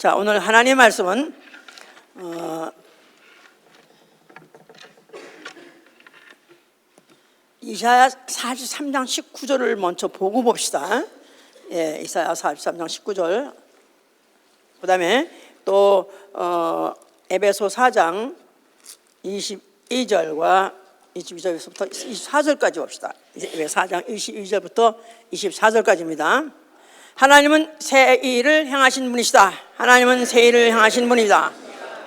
자, 오늘 하나님의 말씀은 이사야 43장 19절을 먼저 보고 봅시다. 예, 이사야 43장 19절. 그 다음에 또 에베소 4장 22절과 22절부터 24절까지 봅시다. 에베소 4장 22절부터 24절까지입니다. 하나님은 새 일을 행하신 분이시다. 하나님은 새 일을 행하신 분이다.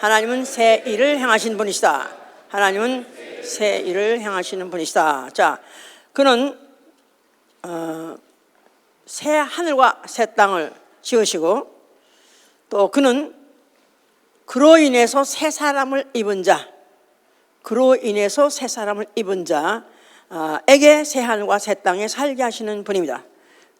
하나님은 새 일을 행하신 분이시다. 하나님은 새 일을 행하시는 분이시다. 자, 그는 새 하늘과 새 땅을 지으시고, 또 그는 그로 인해서 새 사람을 입은 자, 그로 인해서 새 사람을 입은 자에게 새 하늘과 새 땅에 살게 하시는 분입니다.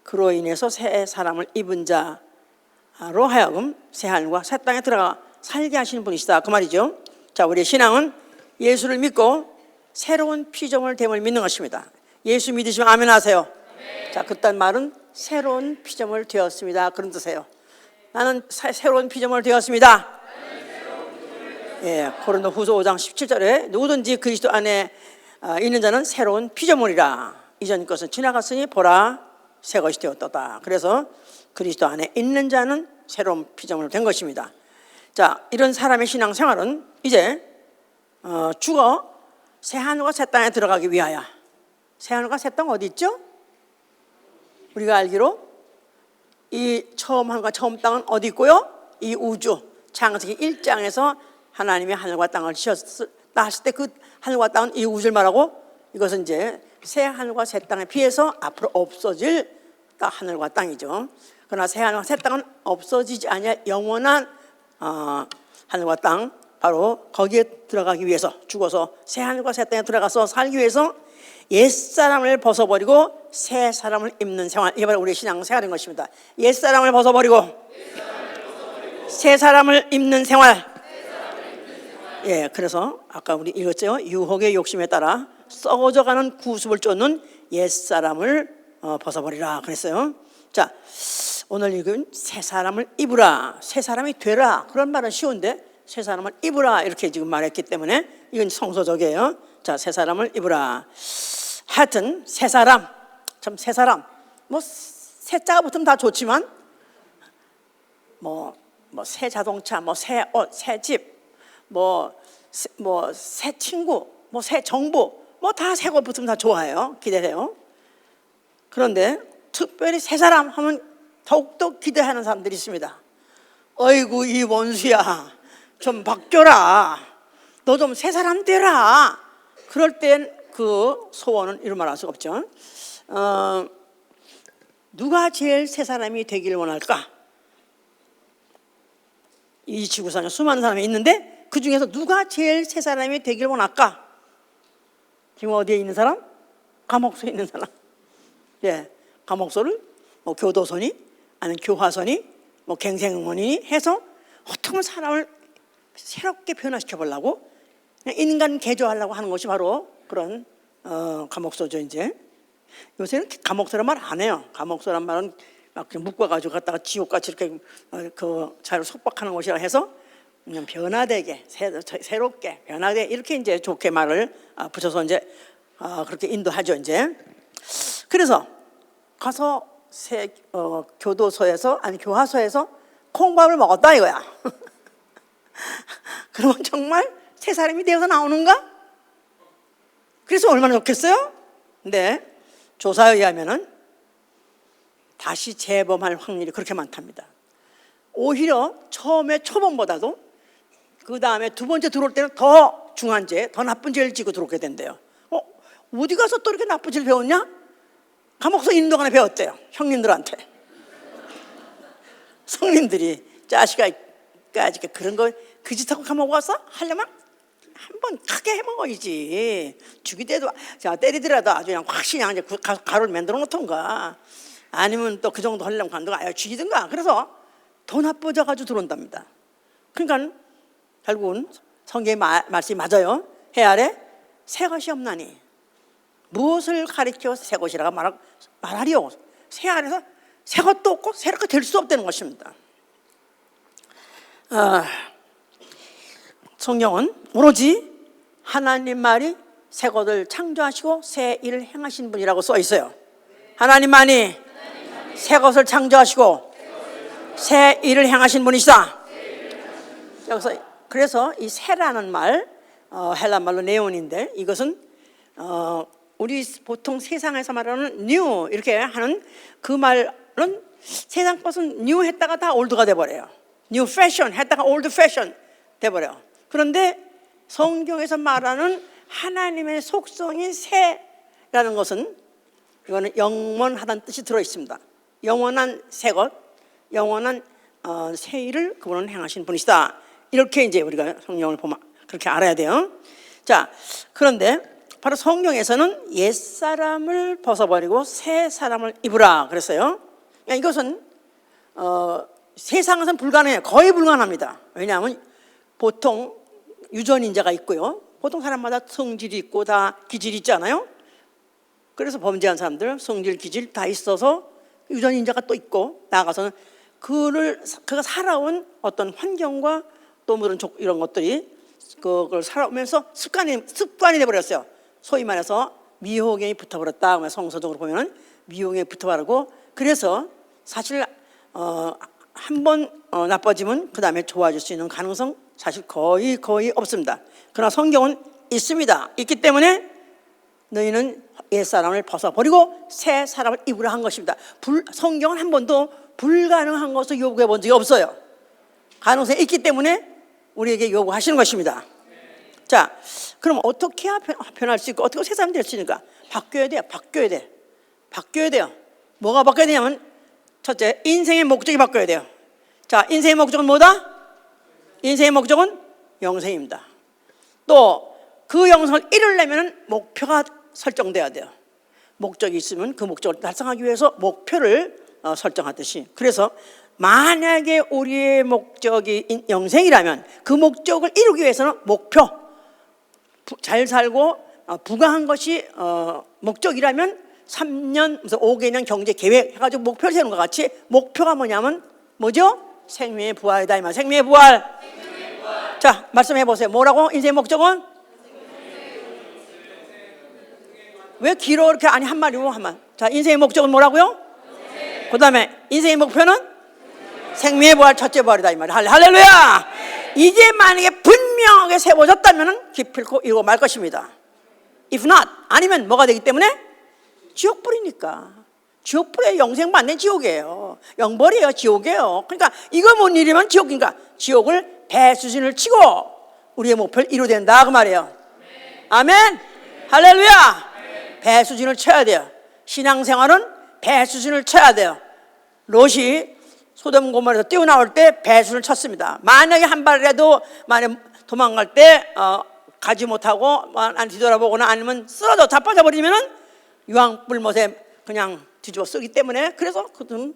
그로 인해서 새 사람을 입은 자로 하여금 새 하늘과 새 땅에 들어가 살게 하시는 분이시다, 그 말이죠. 자, 우리의 신앙은 예수를 믿고 새로운 피조물 됨을 믿는 것입니다. 예수 믿으시면 아멘 하세요. 네. 자, 그딴 말은 새로운 피조물 되었습니다, 그런 뜻이에요. 나는 새로운 피조물 되었습니다. 예, 고린도후서 5장 17절에 누구든지 그리스도 안에 있는 자는 새로운 피조물이라. 이전 것은 지나갔으니 보라 새 것이 되었도다. 그래서 그리스도 안에 있는 자는 새로운 피조물로 된 것입니다. 자, 이런 사람의 신앙생활은 이제 죽어 새 하늘과 새 땅에 들어가기 위하여. 새 하늘과 새 땅 어디 있죠? 우리가 알기로 이 처음 하늘과 처음 땅은 어디 있고요? 이 우주 창세기 1장에서 하나님이 하늘과 땅을 지었을 때 그 하늘과 땅은 이 우주를 말하고, 이것은 이제 새 하늘과 새 땅에 비해서 앞으로 없어질 하늘과 땅이죠. 그러나 새 하늘과 새 땅은 없어지지 아니할 영원한 하늘과 땅, 바로 거기에 들어가기 위해서, 죽어서 새 하늘과 새 땅에 들어가서 살기 위해서 옛사람을 벗어버리고 새 사람을 입는 생활, 이게 바로 우리의 신앙생활인 것입니다. 옛사람을 벗어버리고 새 사람을 입는 생활. 예, 그래서 아까 우리 읽었죠. 유혹의 욕심에 따라 썩어져가는 구습을 쫓는 옛사람을 벗어버리라 그랬어요. 자, 오늘 읽은 새 사람을 입으라, 새 사람이 되라, 그런 말은 쉬운데 새 사람을 입으라 이렇게 지금 말했기 때문에 이건 성서적이에요. 자, 새 사람을 입으라. 하여튼 새 사람, 참 새 사람, 뭐 새자가 붙으면 다 좋지만 뭐 새 자동차, 뭐 새 옷, 새 집, 새 친구, 새 정보, 다 새 것 붙으면 다 좋아해요. 기대해요. 그런데 특별히 새 사람 하면 더욱더 기대하는 사람들이 있습니다. 어이구, 이 원수야, 좀 바뀌어라, 너 좀 새 사람 되라. 그럴 땐 그 소원은 이루 말할 수가 없죠. 누가 제일 새 사람이 되기를 원할까? 이 지구상에 수많은 사람이 있는데 그 중에서 누가 제일 새 사람이 되기를 원할까? 지금 어디에 있는 사람? 감옥소에 있는 사람. 예, 감옥소를 교도소니 아니면 교화소니 갱생원이니 해서 어떻게 사람을 새롭게 변화시켜 보려고 인간 개조하려고 하는 것이 바로 그런 감옥소죠. 이제 요새는 감옥소란 말 안 해요. 감옥소란 말은 막 묶어가지고 갖다가 지옥같이 이렇게 그 자유를 속박하는 것이라 해서 그냥 변화되게, 새롭게 변화되게 이렇게 이제 좋게 말을 붙여서 이제 그렇게 인도하죠. 이제 그래서 가서 교도소에서 아니 교화소에서 콩밥을 먹었다 이거야. 그러면 정말 새 사람이 되어서 나오는가? 그래서 얼마나 좋겠어요? 근데 조사에 의하면은 다시 재범할 확률이 그렇게 많답니다. 오히려 처음에 초범보다도 그 다음에 두 번째 들어올 때는 더 중한 죄, 더 나쁜 죄를 지고 들어오게 된대요. 어디 가서 또 이렇게 나쁜 죄를 배웠냐? 감옥소 있는 동안에 배웠대요. 형님들한테. 성님들이 자식아까지 그런 거 그 짓하고 감옥 와서 하려면 한번 크게 해먹어야지. 죽이대도 때리더라도 아주 그냥 확실히 그냥 가루를 만들어 놓던가 아니면 또 그 정도 하려면 간다가 아예 죽이든가. 그래서 더 나빠져가지고 들어온답니다. 그러니까 결국은 성경의 말씀이 맞아요. 해 아래 새 것이 없나니 무엇을 가리켜 새 것이라고 말하리요? 새 아래서 새 것도 없고 새롭게 될 수 없다는 것입니다. 성경은 오로지 하나님 말이 새 것을 창조하시고 새 일을 행하신 분이라고 써 있어요. 하나님만이 새 것을 창조하시고 새 일을 행하신 분이시다. 그래서 이 새라는 말, 헬라 말로 네온인데, 이것은 우리 보통 세상에서 말하는 뉴 이렇게 하는 그 말은 세상 것은 뉴 했다가 다 올드가 돼버려요. 뉴 패션 했다가 올드 패션 돼버려요. 그런데 성경에서 말하는 하나님의 속성인 새라는 것은, 이거는 영원하다는 뜻이 들어있습니다. 영원한 새 것, 영원한 새 일을 그분은 행하신 분이시다. 이렇게 이제 우리가 성경을 보면 그렇게 알아야 돼요. 자, 그런데 바로 성경에서는 옛사람을 벗어버리고 새 사람을 입으라 그랬어요. 이것은 세상에서는 불가능해요. 거의 불가능합니다. 왜냐하면 보통 유전인자가 있고요, 보통 사람마다 성질이 있고 다 기질이 있잖아요. 그래서 범죄한 사람들 성질, 기질 다 있어서 유전인자가 또 있고, 나아가서는 그가 살아온 어떤 환경과 또 이런 것들이 그걸 살아오면서 습관이 돼버렸어요. 소위 말해서 미호경이 붙어버렸다. 성서적으로 보면은 미호경이 붙어버리고, 그래서 사실 한 번 나빠지면 그 다음에 좋아질 수 있는 가능성 사실 거의 없습니다. 그러나 성경은 있습니다. 있기 때문에 너희는 옛사람을 벗어버리고 새 사람을 입으라 한 것입니다. 성경은 한 번도 불가능한 것을 요구해 본 적이 없어요. 가능성이 있기 때문에 우리에게 요구하시는 것입니다. 자, 그럼 어떻게 해야 변할 수 있고 어떻게 새 사람이 될 수 있는가? 바뀌어야 돼요. 뭐가 바뀌어야 되냐면, 첫째, 인생의 목적이 바뀌어야 돼요. 자, 인생의 목적은 뭐다? 인생의 목적은 영생입니다. 또 그 영생을 이루려면 목표가 설정돼야 돼요. 목적이 있으면 그 목적을 달성하기 위해서 목표를 설정하듯이, 그래서 만약에 우리의 목적이 영생이라면 그 목적을 이루기 위해서는 목표, 잘 살고 부강한 것이 목적이라면 3년, 5개년 경제 계획 해가지고 목표를 세우는 것 같이, 목표가 뭐냐면 뭐죠? 생명의 부활이다 이 말. 생명의 부활. 자, 말씀해 보세요. 뭐라고? 인생의 목적은? 왜 길어 이렇게? 아니, 한 말이고 한 말. 자, 인생의 목적은 뭐라고요? 그 다음에 인생의 목표는? 생명의 부활, 첫째 부활이다 이 말이야. 할렐루야. 이게 만약에 분명하게 세워졌다면 기필코 이루고 말 것입니다. If not, 아니면 뭐가 되기 때문에? 지옥불이니까. 지옥불에 영생 받는 지옥이에요. 영벌이에요. 지옥이에요. 그러니까 이거 못 이루면 지옥이니까 지옥을 배수진을 치고 우리의 목표를 이루어야 된다 그 말이에요. 아멘. 할렐루야. 배수진을 쳐야 돼요. 신앙생활은 배수진을 쳐야 돼요. 롯이 소돔 고모라에서 뛰어나올 때 배수를 쳤습니다. 만약에 한 발이라도 만약 도망갈 때 가지 못하고 안 뒤돌아보거나 아니면 쓰러져 자빠져 버리면은 유황불못에 그냥 뒤집어 쓰기 때문에, 그래서 그들은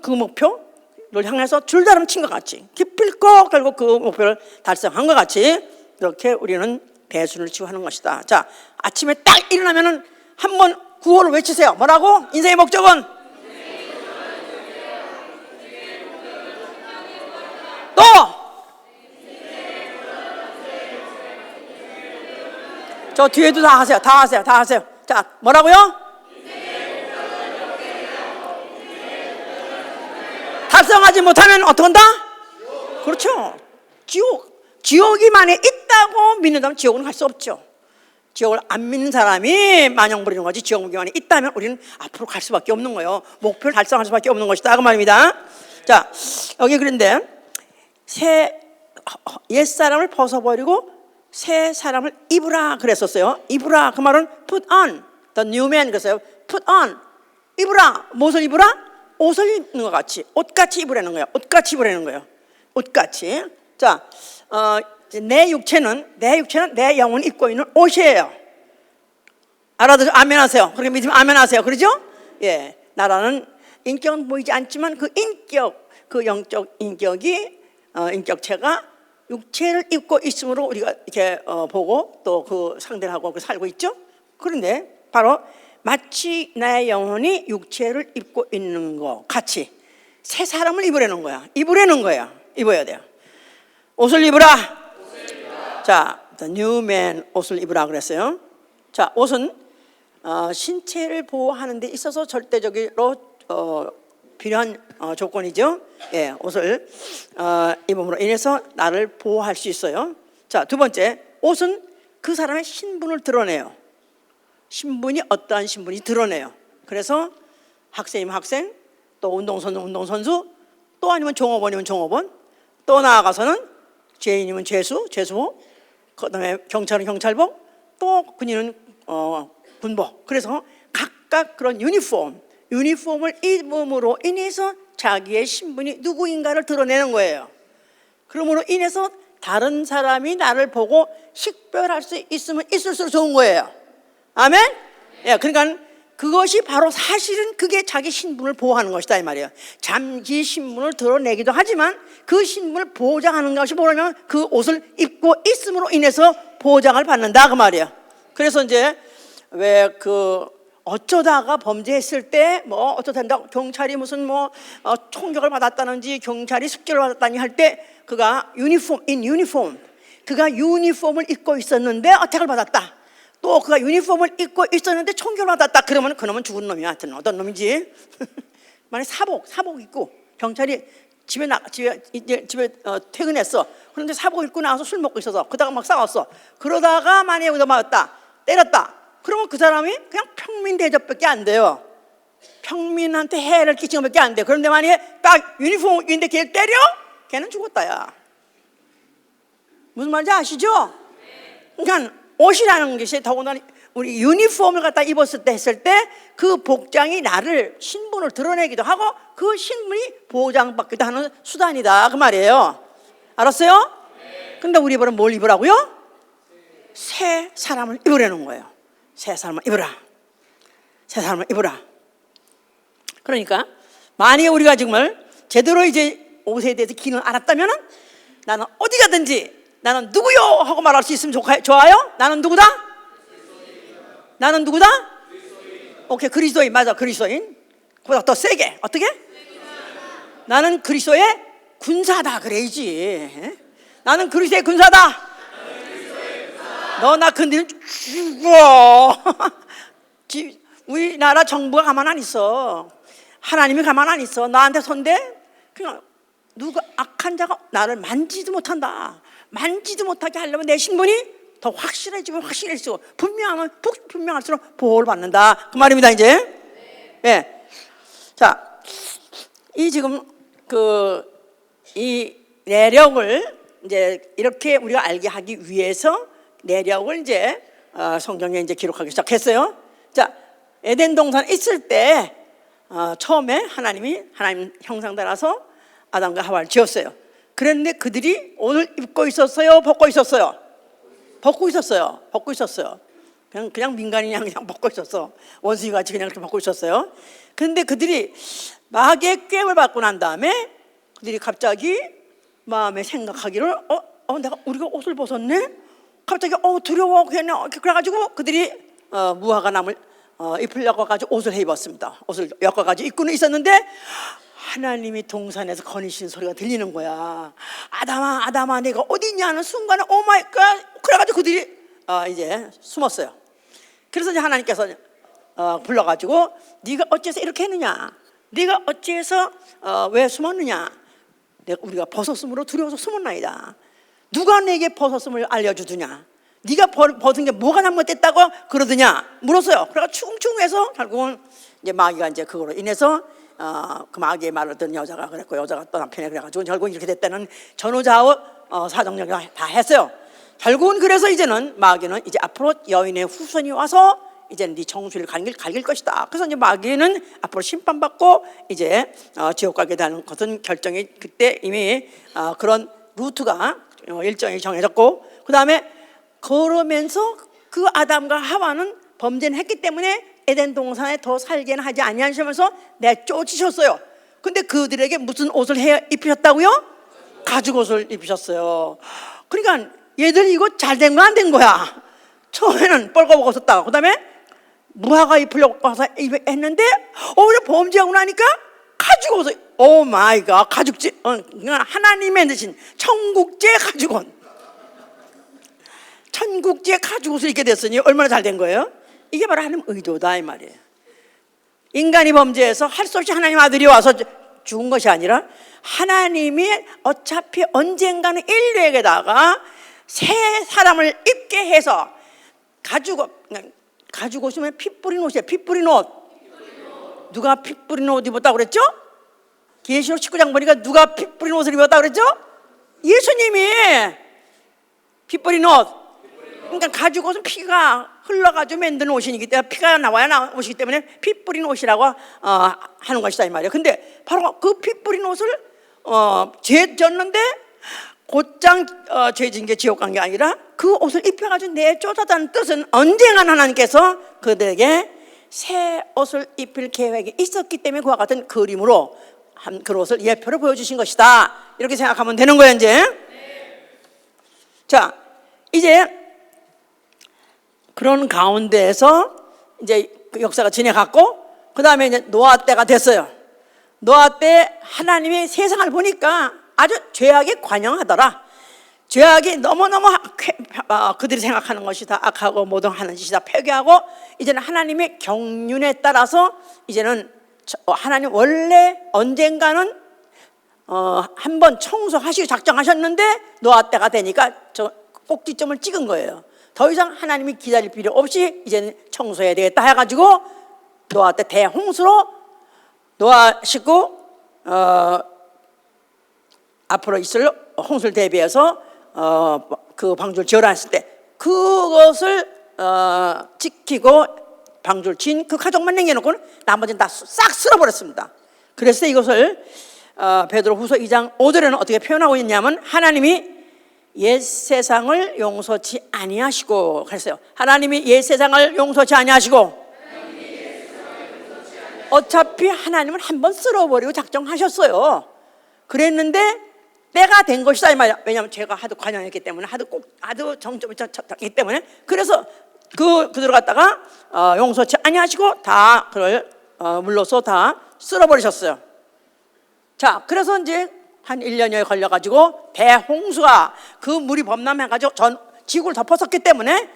그 목표를 향해서 줄다름 친 것 같이 기필코 결국 그 목표를 달성한 것 같이 이렇게 우리는 배수를 치고 하는 것이다. 자, 아침에 딱 일어나면은 한번 구호를 외치세요. 뭐라고? 인생의 목적은? 또! 저 뒤에도 다 하세요. 자, 뭐라고요? 달성하지 못하면 어떻게 한다? 그렇죠. 지옥이 만약에 있다고 믿는다면 지옥은 갈 수 없죠. 지옥을 안 믿는 사람이 마냥 부리는 거지, 지옥이 만약에 있다면 우리는 앞으로 갈 수밖에 없는 거예요. 목표를 달성할 수밖에 없는 것이다 그 말입니다. 자, 여기 그런데 옛사람을 벗어버리고 새 사람을 입으라 그랬었어요. 입으라 그 말은 put on the new man 그랬어요. put on, 입으라. 무엇을 입으라? 옷을 입는 것 같이, 옷같이 입으라는 거예요. 옷같이. 자, 내 육체는 내 영혼이 입고 있는 옷이에요. 알아듣죠? 아멘 하세요. 그렇게 믿으면 아멘 하세요. 그러죠? 예. 나라는 인격은 보이지 않지만 그 인격, 그 영적 인격이, 인격체가 육체를 입고 있으므로 우리가 이렇게 보고 또 그 상대를 하고 살고 있죠? 그런데 바로 마치 나의 영혼이 육체를 입고 있는 것 같이 새 사람을 입으려는 거야. 입어야 돼요. 옷을 입으라. 자, the new man 옷을 입으라 그랬어요. 자, 옷은 신체를 보호하는 데 있어서 절대적으로 필요한 조건이죠. 예, 옷을 입음으로 인해서 나를 보호할 수 있어요. 자, 두 번째, 옷은 그 사람의 신분을 드러내요. 신분이 어떠한 신분이 드러내요. 그래서 학생이면 학생, 또 운동선수면 운동선수, 또 아니면 종업원이면 종업원, 또 나아가서는 죄인이면 죄수, 죄수복, 그다음에 경찰은 경찰복, 또 군인은 군복. 그래서 각각 그런 유니폼을 입음으로 인해서 자기의 신분이 누구인가를 드러내는 거예요. 그러므로 인해서 다른 사람이 나를 보고 식별할 수 있으면 있을수록 좋은 거예요. 아멘? 예, 그러니까 그것이 바로 사실은 그게 자기 신분을 보호하는 것이다 이 말이에요. 자기 신분을 드러내기도 하지만 그 신분을 보장하는 것이 뭐냐면 그 옷을 입고 있음으로 인해서 보장을 받는다 그 말이에요. 그래서 이제 왜 어쩌다가 범죄했을 때 뭐 어쩌다 경찰이 무슨 총격을 받았다는지 경찰이 숙제를 받았다니 할 때 그가 그가 유니폼을 입고 있었는데 어택을 받았다. 또 그가 유니폼을 입고 있었는데 총격을 받았다. 그러면 그놈은 죽은 놈이야. 하여튼 어떤 놈이지? 만약 사복 입고 경찰이 집에 퇴근했어. 그런데 사복 입고 나와서 술 먹고 있어서 그러다가 막 싸웠어. 그러다가 만약에 여기다 맞았다, 때렸다. 그러면 그 사람이 그냥 평민 대접밖에 안 돼요. 평민한테 해를 끼치는 것밖에 안 돼. 그런데 만약에 딱 유니폼 입는데 걔를 때려? 걔는 죽었다 야. 무슨 말인지 아시죠? 그러니까 옷이라는 것이 더군다나 우리 유니폼을 갖다 입었을 때 했을 때 그 복장이 나를 신분을 드러내기도 하고 그 신분이 보장받기도 하는 수단이다 그 말이에요. 알았어요? 근데 우리 입으로 뭘 입으라고요? 새 사람을 입으라는 거예요. 새 사람을 입으라. 새 사람을 입으라. 그러니까 만약에 우리가 정말 제대로 이제 옷에 대해서 기능을 알았다면은 나는 어디 가든지 나는 누구요? 하고 말할 수 있으면 좋아요? 나는 누구다? 나는 누구다? 오케이, 그리스도인. 맞아, 그리스도인. 그보다 더 세게. 어떻게? 나는 그리스도의 군사다 그래야지. 나는 그리스도의 군사다. 너 나 건드리면 죽어. 우리나라 정부가 가만 안 있어. 하나님이 가만 안 있어. 나한테 손대? 그냥 누가 악한 자가 나를 만지도 못한다. 만지도 못하게 하려면 내 신분이 더 확실해지고 분명할수록 보호를 받는다 그 말입니다. 이제 네. 자, 이 지금 이 내력을 이제 이렇게 우리가 알게 하기 위해서 내력을 이제 성경에 이제 기록하기 시작했어요. 자, 에덴 동산 있을 때 처음에 하나님 형상 따라서 아담과 하와를 지었어요. 그런데 그들이 옷을 입고 있었어요? 벗고 있었어요? 벗고 있었어요. 그냥 민간인이 그냥 벗고 있었어. 원숭이 같이 그냥 이렇게 벗고 있었어요. 그런데 그들이 마귀의 꾀임을 받고 난 다음에 그들이 갑자기 마음에 생각하기를 우리가 옷을 벗었네? 갑자기 두려워. 그래가지고 그들이 무화과 나물 잎을 엮어가지고 옷을 해 입었습니다. 옷을 엮어가지고 입고는 있었는데 하나님이 동산에서 거니신 소리가 들리는 거야. 아담아 내가 어디 있냐 하는 순간에 오 마이 갓. 그래가지고 그들이 이제 숨었어요. 그래서 이제 하나님께서 불러가지고 네가 어째서 이렇게 했느냐, 네가 어째서 왜 숨었느냐. 우리가 벗었음으로 두려워서 숨었나이다. 누가 내게 벗었음을 알려주더냐, 네가 벗은 게 뭐가 잘못됐다고 그러더냐 물었어요. 그래서 충충해서 결국은 이제 마귀가 이제 그거로 인해서 그 마귀의 말을 듣는 여자가 그랬고 여자가 또 남편이 그래가지고 결국 이렇게 됐다는 전후좌우 사정력이 다 했어요. 결국은 그래서 이제는 마귀는 이제 앞으로 여인의 후손이 와서 이제는 네 정수리를 갈길 것이다. 그래서 이제 마귀는 앞으로 심판받고 이제 지옥 가게 되는 것은 결정이 그때 이미 그런 루트가 일정이 정해졌고, 그 다음에 그러면서 그 아담과 하와는 범죄는 했기 때문에 에덴 동산에 더 살게는 하지 아니하시면서 내쫓으셨어요. 근데 그들에게 무슨 옷을 입히셨다고요? 가죽 옷을 입히셨어요. 그러니까 얘들 이거 잘 된 거 안 된 거야. 처음에는 뻘거벗고 있었다가 그 다음에 무화과 잎을 엮어서 했는데 오히려 범죄하고 나니까 가지고서 오 마이 갓 가죽제 하나님의 드신 천국제 가죽옷 천국제 가지고서 이렇게 됐으니 얼마나 잘 된 거예요? 이게 바로 하나님 의도다 이 말이에요. 인간이 범죄해서 할 수 없이 하나님 아들이 와서 죽은 것이 아니라 하나님이 어차피 언젠가는 인류에게다가 새 사람을 입게 해서 가죽옷이면 피 뿌린 옷이에요. 피 뿌린 옷. 누가 피 뿌린 옷 입었다고 그랬죠? 계시록 19장 보니까 누가 피 뿌린 옷을 입었다고 그랬죠? 예수님이 피 뿌린 옷. 그러니까 가죽옷은 피가 흘러가지고 만든 옷이기 때문에 피가 나와야 옷이기 때문에 피 뿌린 옷이라고 하는 것이다 이 말이에요. 근데 바로 그 피 뿌린 옷을 죄 졌는데 곧장 죄 진 게 지옥 간 게 아니라 그 옷을 입혀가지고 내쫓았다는 뜻은 언젠가 하나님께서 그들에게 새 옷을 입힐 계획이 있었기 때문에 그와 같은 그림으로 그 옷을 예표로 보여주신 것이다 이렇게 생각하면 되는 거예요 이제. 자 이제 그런 가운데에서 이제 그 역사가 지나갔고 그 다음에 이제 노아 때가 됐어요. 노아 때 하나님이 세상을 보니까 아주 죄악에 관영하더라. 죄악이 너무너무 그들이 생각하는 것이 다 악하고 모독하는 짓이 다 폐기하고 이제는 하나님의 경륜에 따라서 이제는 하나님 원래 언젠가는 한번 청소하시고 작정하셨는데 노아 때가 되니까 저 꼭지점을 찍은 거예요. 더 이상 하나님이 기다릴 필요 없이 이제는 청소해야 되겠다 해가지고 노아 때 대홍수로 노아 식구 앞으로 있을 홍수를 대비해서 그 방주를 지으라 했을 때 그것을 지키고 방주를 지은 그 가족만 남겨놓고는 나머지는 다 싹 쓸어버렸습니다. 그래서 이것을 베드로후서 2장 5절에는 어떻게 표현하고 있냐면 하나님이 옛 세상을 용서치 아니하시고 그랬어요. 하나님이 옛 세상을 용서치 아니하시고 어차피 하나님은 한번 쓸어버리고 작정하셨어요. 그랬는데 때가 된 것이다 이 말이야. 왜냐하면 제가 하도 관여했기 때문에 하도 정점이 쳤기 때문에 그래서 그들 갖다가 용서치 아니하시고 다 그걸 물로써 다 쓸어버리셨어요. 자 그래서 이제 한 1년여에 걸려가지고 대홍수가 그 물이 범람해가지고 전 지구를 덮었었기 때문에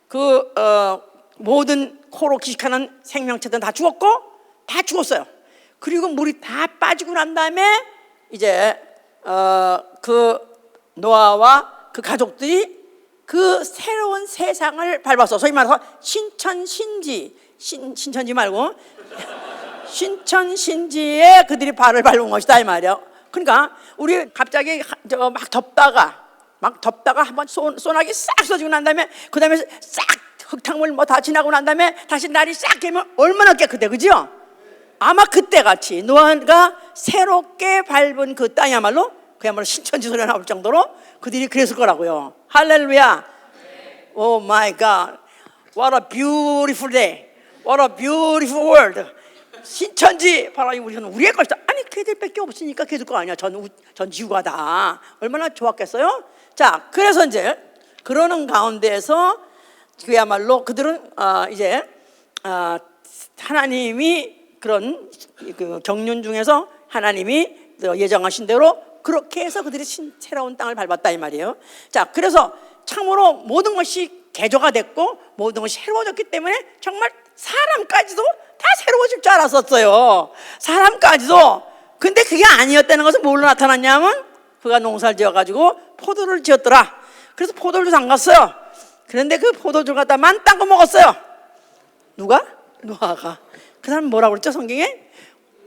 그 모든 코로 기식하는 생명체들은 다 죽었어요. 그리고 물이 다 빠지고 난 다음에 이제 그 노아와 그 가족들이 그 새로운 세상을 밟았어. 소위 말해서 신천지 말고 신천신지에 그들이 발을 밟은 것이다 이 말이야. 그러니까 우리 갑자기 막 덥다가 한번 소나기 싹 쏘지고 난 다음에 그 다음에 싹 흙탕물 뭐 다 지나고 난 다음에 다시 날이 싹 깨면 얼마나 깨끗해, 그죠? 아마 그때 같이 노아가 새롭게 밟은 그 땅이야말로 그야말로 신천지 소리가 나올 정도로 그들이 그랬을 거라고요. 할렐루야. 오 마이 갓. What a beautiful day. What a beautiful world. 신천지 바로 우리의 것이다. 아니 걔들밖에 없으니까 걔들 거 아니야. 전 지구가 다 얼마나 좋았겠어요. 자 그래서 이제 그러는 가운데에서 그야말로 그들은 이제 하나님이 그런 그 경륜 중에서 하나님이 예정하신 대로 그렇게 해서 그들이 새로운 땅을 밟았다 이 말이에요. 자 그래서 참으로 모든 것이 개조가 됐고 모든 것이 새로워졌기 때문에 정말 사람까지도 다 새로워질 줄 알았었어요. 사람까지도. 근데 그게 아니었다는 것은 뭘로 나타났냐면 그가 농사를 지어가지고 포도를 지었더라. 그래서 포도를 담갔어요. 그런데 그 포도주를 갖다 만땅고 먹었어요. 누가? 노아가. 그 사람 뭐라고 그랬죠 성경에?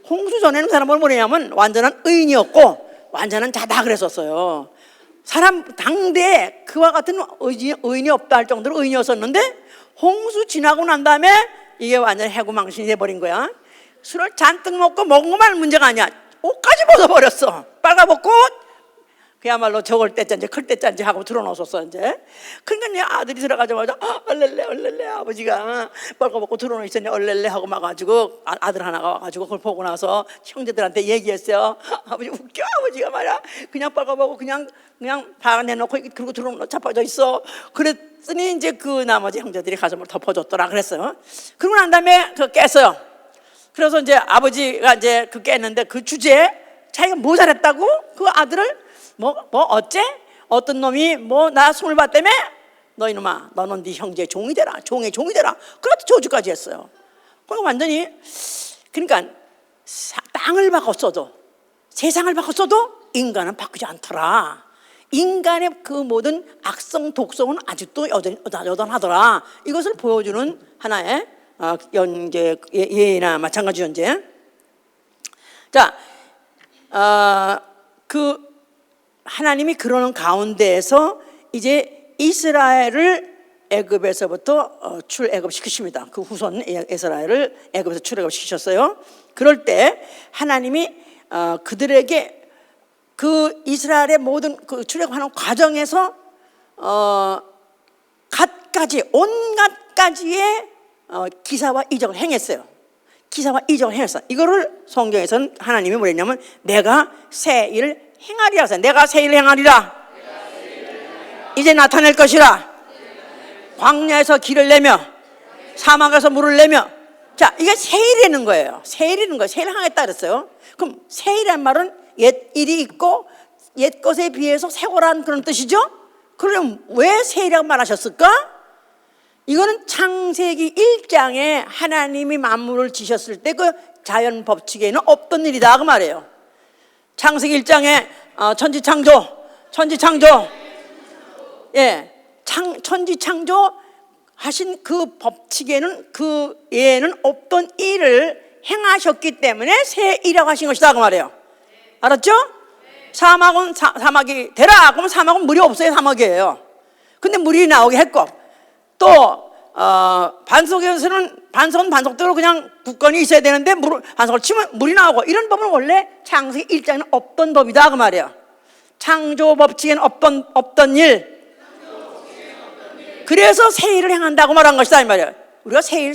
홍수 전에는 그 사람은 뭐냐면 완전한 의인이었고 완전한 자다 그랬었어요. 사람 당대에 그와 같은 의인이 없다 할 정도로 의인이었었는데 홍수 지나고 난 다음에 이게 완전 해구망신이 돼버린 거야. 술을 잔뜩 먹고 먹은 것만 문제가 아니야. 옷까지 벗어버렸어. 빨가벗고 그야말로 적을 때짠지 클 때짠지 하고 들어놓았었어 이제. 그러니까 내 아들이 들어가자마자 얼렐레 아버지가 빨가벗고 들어놓 있었네 얼렐레 하고 막가지고 아들 하나가 와가지고 그걸 보고 나서 형제들한테 얘기했어요. 아버지 웃겨. 아버지가 말이야 그냥 빨가벗고 그냥 방 내놓고 그리고 들어놓고 자빠져 있어. 그랬더니 이제 그 나머지 형제들이 가슴을 덮어줬더라 그랬어요. 그러고 난 다음에 그 깼어요. 그래서 이제 아버지가 이제 그 깼는데 그 주제에 자기가 뭐 잘했다고 그 아들을 어째 어떤 놈이 나 손을 봤다며 너 이놈아 너는 네 형제의 종이 되라 종의 종이 되라 그것도 저주까지 했어요. 그러니까 완전히 그러니까 땅을 바꿨어도 세상을 바꿨어도 인간은 바꾸지 않더라. 인간의 그 모든 악성 독성은 아직도 여전하더라. 이것을 보여주는 하나의 예나 마찬가지 연재. 자, 그 하나님이 그러는 가운데에서 이제 이스라엘을 애굽에서부터 출애굽시키십니다. 그 후손 이스라엘을 애굽에서 출애굽시키셨어요. 그럴 때 하나님이 그들에게 그 이스라엘의 모든 그 출애굽하는 과정에서 온갖 가지의 기사와 이적을 행했어요. 기사와 이적을 행했어요. 이거를 성경에서는 하나님이 뭐랬냐면 내가 새 일을 행하리라 했어요. 내가 새 일을 행하리라. 이제 나타낼 것이라. 광야에서 길을 내며 사막에서 물을 내며. 자, 이게 새 일이라는 거예요. 새 일이라는 거예요. 새 일을 하겠다 그랬어요. 그럼 새 일이란 말은 옛 일이 있고 옛 것에 비해서 새거란 그런 뜻이죠. 그럼 왜 새 일이라고 말하셨을까? 이거는 창세기 1장에 하나님이 만물을 지셨을 때 그 자연 법칙에는 없던 일이다 그 말이에요. 창세기 1장에 천지창조 예, 천지창조 하신 그 법칙에는 그 예에는 없던 일을 행하셨기 때문에 새 일이라고 하신 것이다 그 말이에요. 알았죠? 사막이 되라 그러면 사막은 물이 없어요. 사막이에요. 근데 물이 나오게 했고 또 반석에서는 반석대로 그냥 굳건히 있어야 되는데 반석을 치면 물이 나오고 이런 법은 원래 창세기 1장에는 없던 법이다 그 말이에요. 창조 법칙에는 없던 일. 그래서 새 일을 행한다고 말한 것이다 이 말이에요. 우리가 새 일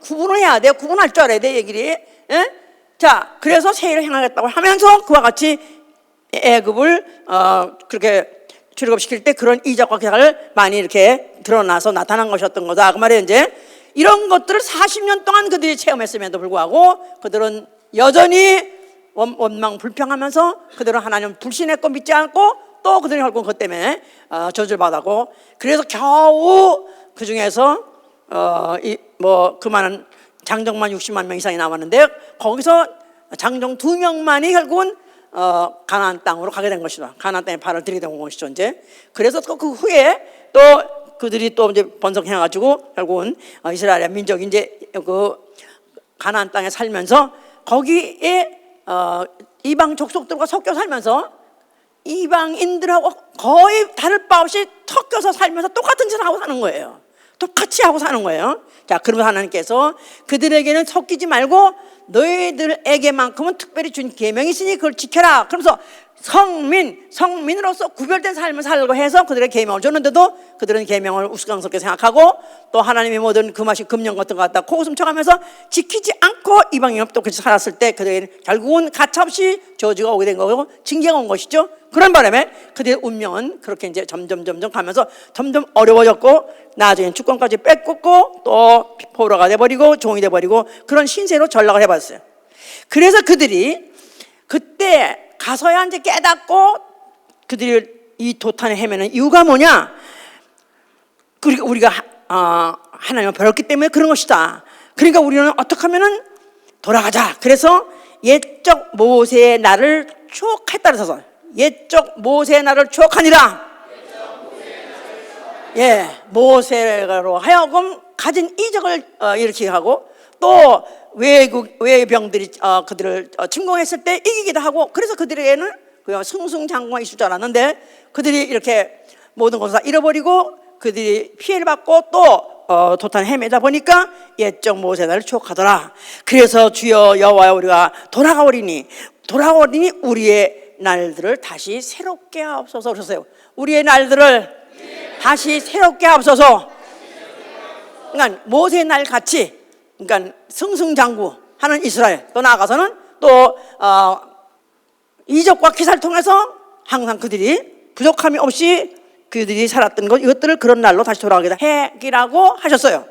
구분을 해야 돼요. 구분할 줄 알아야 돼 얘기를. 예? 자, 그래서 새 일을 행하겠다고 하면서 그와 같이 애굽을 그렇게 출애굽시킬 때 그런 이적과 기사를 많이 이렇게 드러나서 나타난 것이었던 거다 그 말이에요. 이제 이런 것들을 40년 동안 그들이 체험했음에도 불구하고 그들은 여전히 원망 불평하면서 그들은 하나님 불신했고 믿지 않고 또 그들이 결국 그것 때문에 저주를 받았고 그래서 겨우 그 중에서 그 많은 장정만 60만 명 이상이 남았는데 거기서 장정 2명만이 결국은 가나안 땅으로 가게 된 것이다. 가나안 땅에 발을 들이게 된 것이죠. 이제 그래서 또 그 후에 또 그들이 또 이제 번성해가지고 결국은 이스라엘 민족이 이제 그 가나안 땅에 살면서 거기에 이방 족속들과 섞여 살면서 이방인들하고 거의 다를 바 없이 섞여서 살면서 똑같은 짓을 하고 사는 거예요. 똑같이 하고 사는 거예요. 자, 그러면 하나님께서 그들에게는 섞이지 말고 너희들에게만큼은 특별히 준 계명이 있으니 그걸 지켜라. 그러면서 성민으로서 구별된 삶을 살고 해서 그들의 계명을 줬는데도 그들은 계명을 우스꽝스럽게 생각하고 또 하나님의 모든 그 맛이 금령 같은 것 갖다 코웃음 쳐가면서 지키지 않고 이방인으로 똑같이 살았을 때 그들에게는 결국은 가차없이 저주가 오게 된 거고 징계가 온 것이죠. 그런 바람에 그들의 운명은 그렇게 이제 점점 가면서 점점 어려워졌고 나중엔 주권까지 뺏겼고 또 포로가 돼버리고 종이 돼버리고 그런 신세로 전락을 해봤어요. 그래서 그들이 그때 가서야 이제 깨닫고 그들이 이 도탄에 헤매는 이유가 뭐냐? 우리가 하나님을 버렸기 때문에 그런 것이다. 그러니까 우리는 어떻게 하면은 돌아가자. 그래서 옛적 모세의 날을 추억했다 그래서 옛적 모세의 날을 추억하니라. 예, 모세로 하여금 가진 이적을 일으키게 하고 또 외병들이 그들을 침공했을 때 이기기도 하고 그래서 그들에게는 그냥 승승장구가 있을 줄 알았는데 그들이 이렇게 모든 것을 다 잃어버리고 그들이 피해를 받고 또 도탄에 헤매다 보니까 옛적 모세의 날을 추억하더라. 그래서 주여 여호와여 우리가 돌아가오리니 우리의 날들을 다시 새롭게 하옵소서 그러셨어요. 우리의 날들을 다시 새롭게 하옵소서. 그러니까 모세의 날 같이 그러니까 승승장구하는 이스라엘 또 나아가서는 또 이적과 기사를 통해서 항상 그들이 부족함이 없이 그들이 살았던 것 이것들을 그런 날로 다시 돌아가게 해기라고 하셨어요.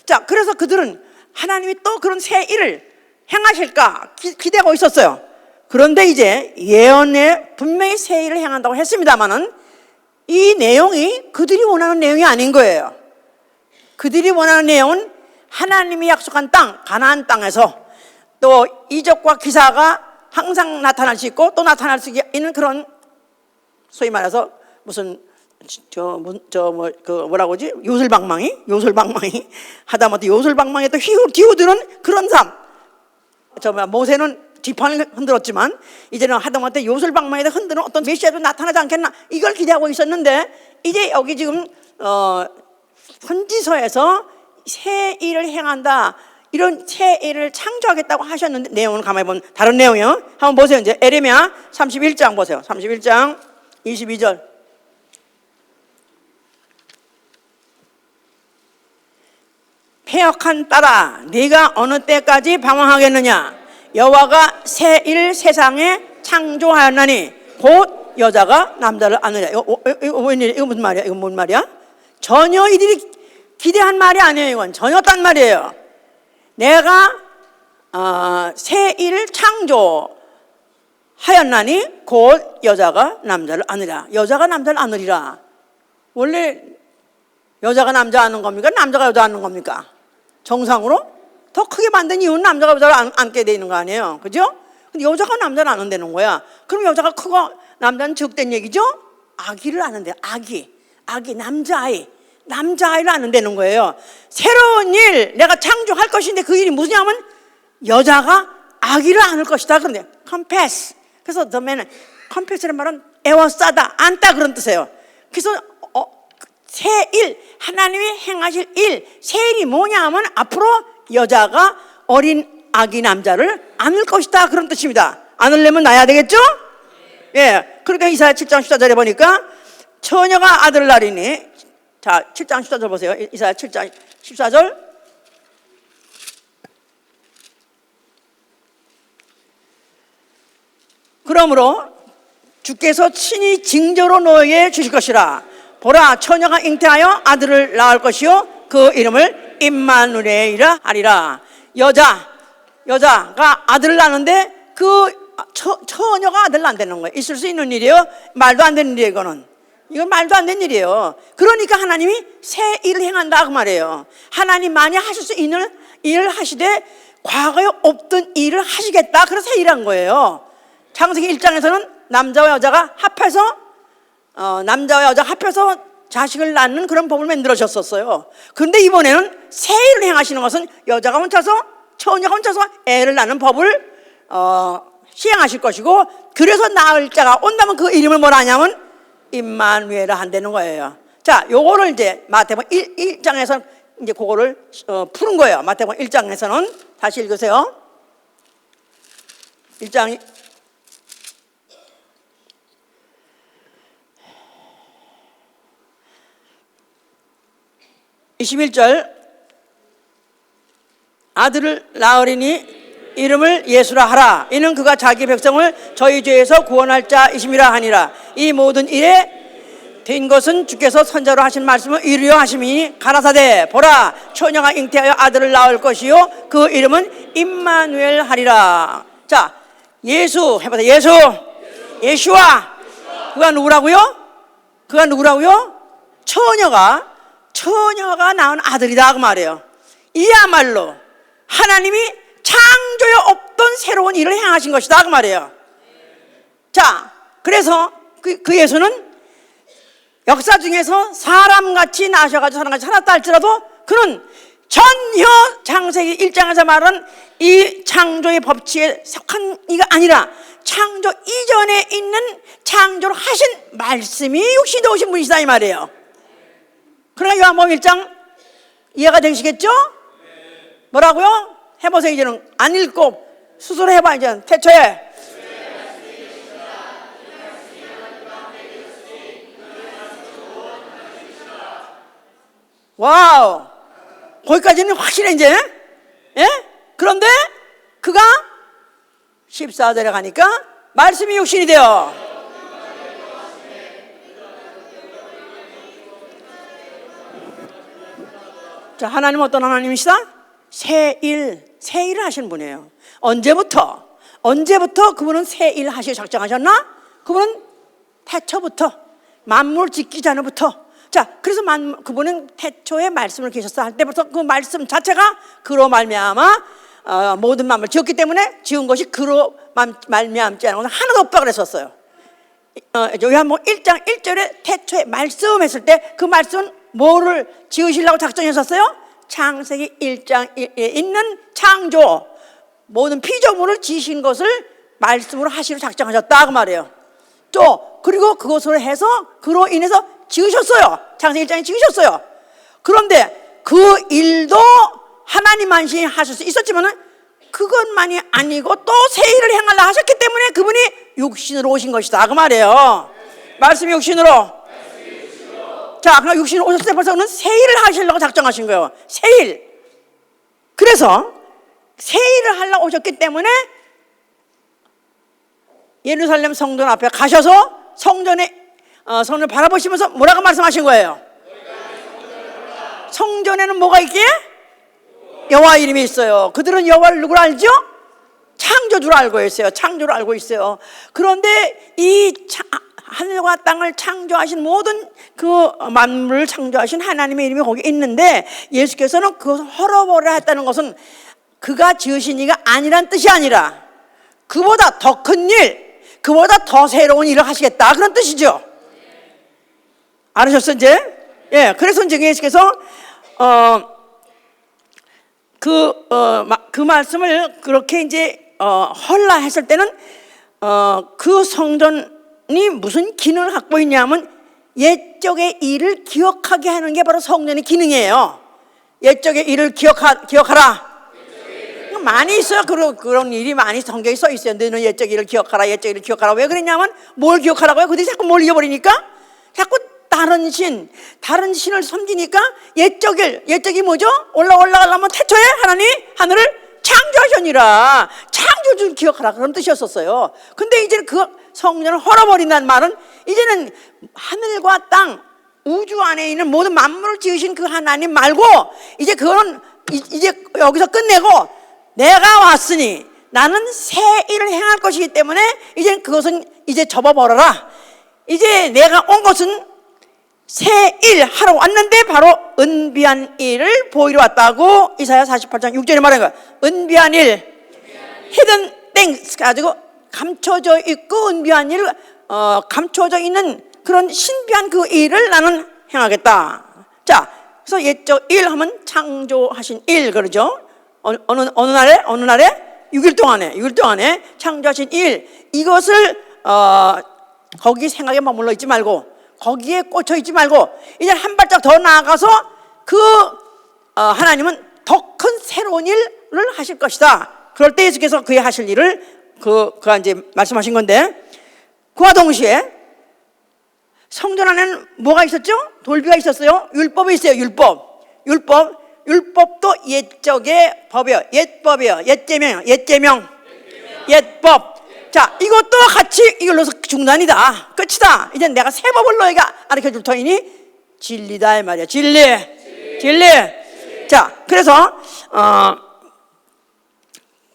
자, 그래서 그들은 하나님이 또 그런 새 일을 행하실까 기대하고 있었어요. 그런데 이제 예언에 분명히 새 일을 행한다고 했습니다마는 이 내용이 그들이 원하는 내용이 아닌 거예요. 그들이 원하는 내용은 하나님이 약속한 땅, 가나안 땅에서 또 이적과 기사가 항상 나타날 수 있고 또 나타날 수 있는 그런, 소위 말해서 무슨 뭐라고 하지? 요술방망이 하다못해 요술방망이에 또 기우드는 그런 삶. 모세는 지팡이를 흔들었지만 이제는 하다못해 요술방망이에 흔드는 어떤 메시아도 나타나지 않겠나, 이걸 기대하고 있었는데 이제 여기 지금 선지서에서 새 일을 행한다, 이런 새 일을 창조하겠다고 하셨는데, 내용을 가만히 보면 다른 내용이요. 한번 보세요. 이제 에레미야 31장 보세요. 31장 22절. 패역한 딸아, 네가 어느 때까지 방황하겠느냐? 여호와가 새 일 세상에 창조하였나니 곧 여자가 남자를 안으랴. 이거 무슨 말이야? 이거 뭔 말이야? 전혀 이들이 기대한 말이 아니에요. 이건 전혀 딴 말이에요. 내가 새 일을 창조하였나니 곧 여자가 남자를 안으랴. 여자가 남자를 안으리라. 원래 여자가 남자 안는 겁니까? 남자가 여자 안는 겁니까? 정상으로 더 크게 만든 이유는 남자가 여자를 안게 되는 거 아니에요, 그죠? 근데 여자가 남자를 안는다는 거야. 그럼 여자가 크고 남자는 적된 얘기죠? 아기를 안는데, 아기 남자아이를 안는다는 거예요. 새로운 일 내가 창조할 것인데 그 일이 무엇이냐면 여자가 아기를 안을 것이다. 그런데 confess, 그래서 the man, confess라는 말은 애워싸다, 안다, 그런 뜻이에요. 그래서 새 일, 하나님이 행하실 일, 새 일이 뭐냐 하면 앞으로 여자가 어린 아기 남자를 안을 것이다, 그런 뜻입니다. 안으려면 낳아야 되겠죠? 예. 그러니까 이사야 7장 14절에 보니까 처녀가 아들을 낳으리니, 자 7장 14절 보세요. 이사야 7장 14절. 그러므로 주께서 친히 징조로 너에게 주실 것이라. 보라, 처녀가 잉태하여 아들을 낳을 것이요 그 이름을 임마누엘이라 하리라. 여자가 아들을 낳는데 그 처녀가 아들을 낳는다는 거예요. 있을 수 있는 일이에요? 말도 안 되는 일이에요. 이건 말도 안 되는 일이에요. 그러니까 하나님이 새 일을 행한다, 그 말이에요. 하나님만이 하실 수 있는 일을 하시되 과거에 없던 일을 하시겠다, 그래서 새 일한 거예요. 창세기 1장에서는 남자와 여자가 합해서 자식을 낳는 그런 법을 만들어졌었어요. 그런데 이번에는 새 일을 행하시는 것은 여자가 혼자서, 처녀가 혼자서 애를 낳는 법을 시행하실 것이고, 그래서 낳을 자가 온다면 그 이름을 뭐라 하냐면 임마누엘을 한다는 거예요. 자, 요거를 이제 마태복음 1장에서 이제 그거를 푸는 거예요. 마태복음 1장에서는 다시 읽으세요. 1장 21절. 아들을 낳으리니 이름을 예수라 하라. 이는 그가 자기 백성을 저희 죄에서 구원할 자이심이라 하니라. 이 모든 일에 된 것은 주께서 선자로 하신 말씀을 이루려 하심이니 가라사대 보라, 처녀가 잉태하여 아들을 낳을 것이요 그 이름은 임마누엘 하리라. 자, 예수 해보세요. 예수와. 그가 누구라고요? 처녀가 낳은 아들이다, 그 말이에요. 이야말로 하나님이 창조에 없던 새로운 일을 행하신 것이다, 그 말이에요. 자, 그래서 그 예수는 역사 중에서 사람같이 나셔가지고 사람같이 살았다 할지라도 그는 전혀 창세기 1장에서 말한 이 창조의 법칙에 속한 이가 아니라 창조 이전에 있는 창조를 하신 말씀이 육신이 오신 분이시다, 이 말이에요. 그러니까 요한복음 1장 이해가 되시겠죠? 뭐라고요? 해보세요. 이제는 안 읽고 스스로 해봐. 이제 태초에 와우, 거기까지는 확실해 이제. 예? 그런데 그가 14절에 가니까 말씀이 육신이 되어 자, 하나님은 어떤 하나님이시다? 새 일, 새 일을 하시는 분이에요. 언제부터 그분은 새 일을 하시기 작정하셨나? 그분은 태초부터, 만물 짓기 전부터. 자, 그래서 그분은 태초에 말씀을 계셨어 할 때부터 그 말씀 자체가 그로 말미암아 모든 만물을 지었기 때문에 지은 것이 그로 말미암지 않은 것은 하나도 없다 그랬었어요. 요한복음 1장 1절에 태초에 말씀했을 때 그 말씀은 뭐를 지으시려고 작정했었어요? 창세기 1장에 있는 창조, 모든 피조물을 지으신 것을 말씀으로 하시려 작정하셨다 그 말이에요. 또 그리고 그것으로 해서 그로 인해서 지으셨어요. 창세기 1장에 지으셨어요. 그런데 그 일도 하나님만이 하실 수 있었지만은 그것만이 아니고 또 새 일을 행하려 하셨기 때문에 그분이 육신으로 오신 것이다 그 말이에요. 말씀이 육신으로. 자, 그럼 육신으로 오셨을 때 벌써 그는 새 일을 하시려고 작정하신 거예요. 새 일. 그래서 새 일을 하려고 오셨기 때문에 예루살렘 성전 앞에 가셔서 성전을 바라보시면서 뭐라고 말씀하신 거예요? 성전에는 뭐가 있기에? 여호와 이름이 있어요. 그들은 여호와를 누구로 알죠? 창조주로 알고 있어요. 창조로 알고 있어요. 그런데 이 하늘과 땅을 창조하신 모든 그 만물을 창조하신 하나님의 이름이 거기 있는데 예수께서는 그것을 헐어버려 했다는 것은 그가 지으신 이가 아니란 뜻이 아니라 그보다 더 큰 일, 그보다 더 새로운 일을 하시겠다 그런 뜻이죠. 알으셨어 이제? 예, 그래서 이제 예수께서 그 말씀을 그렇게 이제 헐라 했을 때는 그 성전이 무슨 기능을 갖고 있냐면 옛적의 일을 기억하게 하는 게 바로 성전의 기능이에요. 옛적의 일을 기억하라. 많이 있어요. 그런 일이 많이 성경에 써 있어요. 너는 옛적 일을 기억하라, 옛적 일을 기억하라. 왜 그랬냐면 뭘 기억하라고요? 그들이 자꾸 뭘 잊어버리니까 자꾸 다른 신을 섬기니까 옛적이 뭐죠? 올라가려면 태초에 하나님 하늘을 창조하셨니라. 창조주를 기억하라 그런 뜻이었었어요. 근데 이제는 그 성전을 헐어버린다는 말은 이제는 하늘과 땅 우주 안에 있는 모든 만물을 지으신 그 하나님 말고 이제 그거는 이제 여기서 끝내고 내가 왔으니 나는 새 일을 행할 것이기 때문에 이제 그것은 이제 접어버려라. 이제 내가 온 것은 새 일 하러 왔는데 바로 은비한 일을 보이러 왔다고 이사야 48장 6절에 말하는 거야. 은비한 일, 히든 땡스 가지고 감춰져 있고 은비한 일, 감춰져 있는 그런 신비한 그 일을 나는 행하겠다. 자, 그래서 옛적 일 하면 창조하신 일 그러죠. 어느 날에 6일 동안에 창조하신 일, 이것을 거기 생각에 머물러 있지 말고 거기에 꽂혀 있지 말고 이제 한 발짝 더 나아가서 하나님은 더 큰 새로운 일을 하실 것이다. 그럴 때 예수께서 그의 하실 일을 그가 이제 말씀하신 건데, 그와 동시에 성전 안에는 뭐가 있었죠? 돌비가 있었어요. 율법이 있어요. 율법도 옛적의 법이에요. 옛제명, 옛법. 자, 이것도 같이 이걸로서 중단이다. 끝이다. 이제 내가 새 법을 너에게 가르쳐 줄 터이니 진리다 이 말이야. 진리. 자,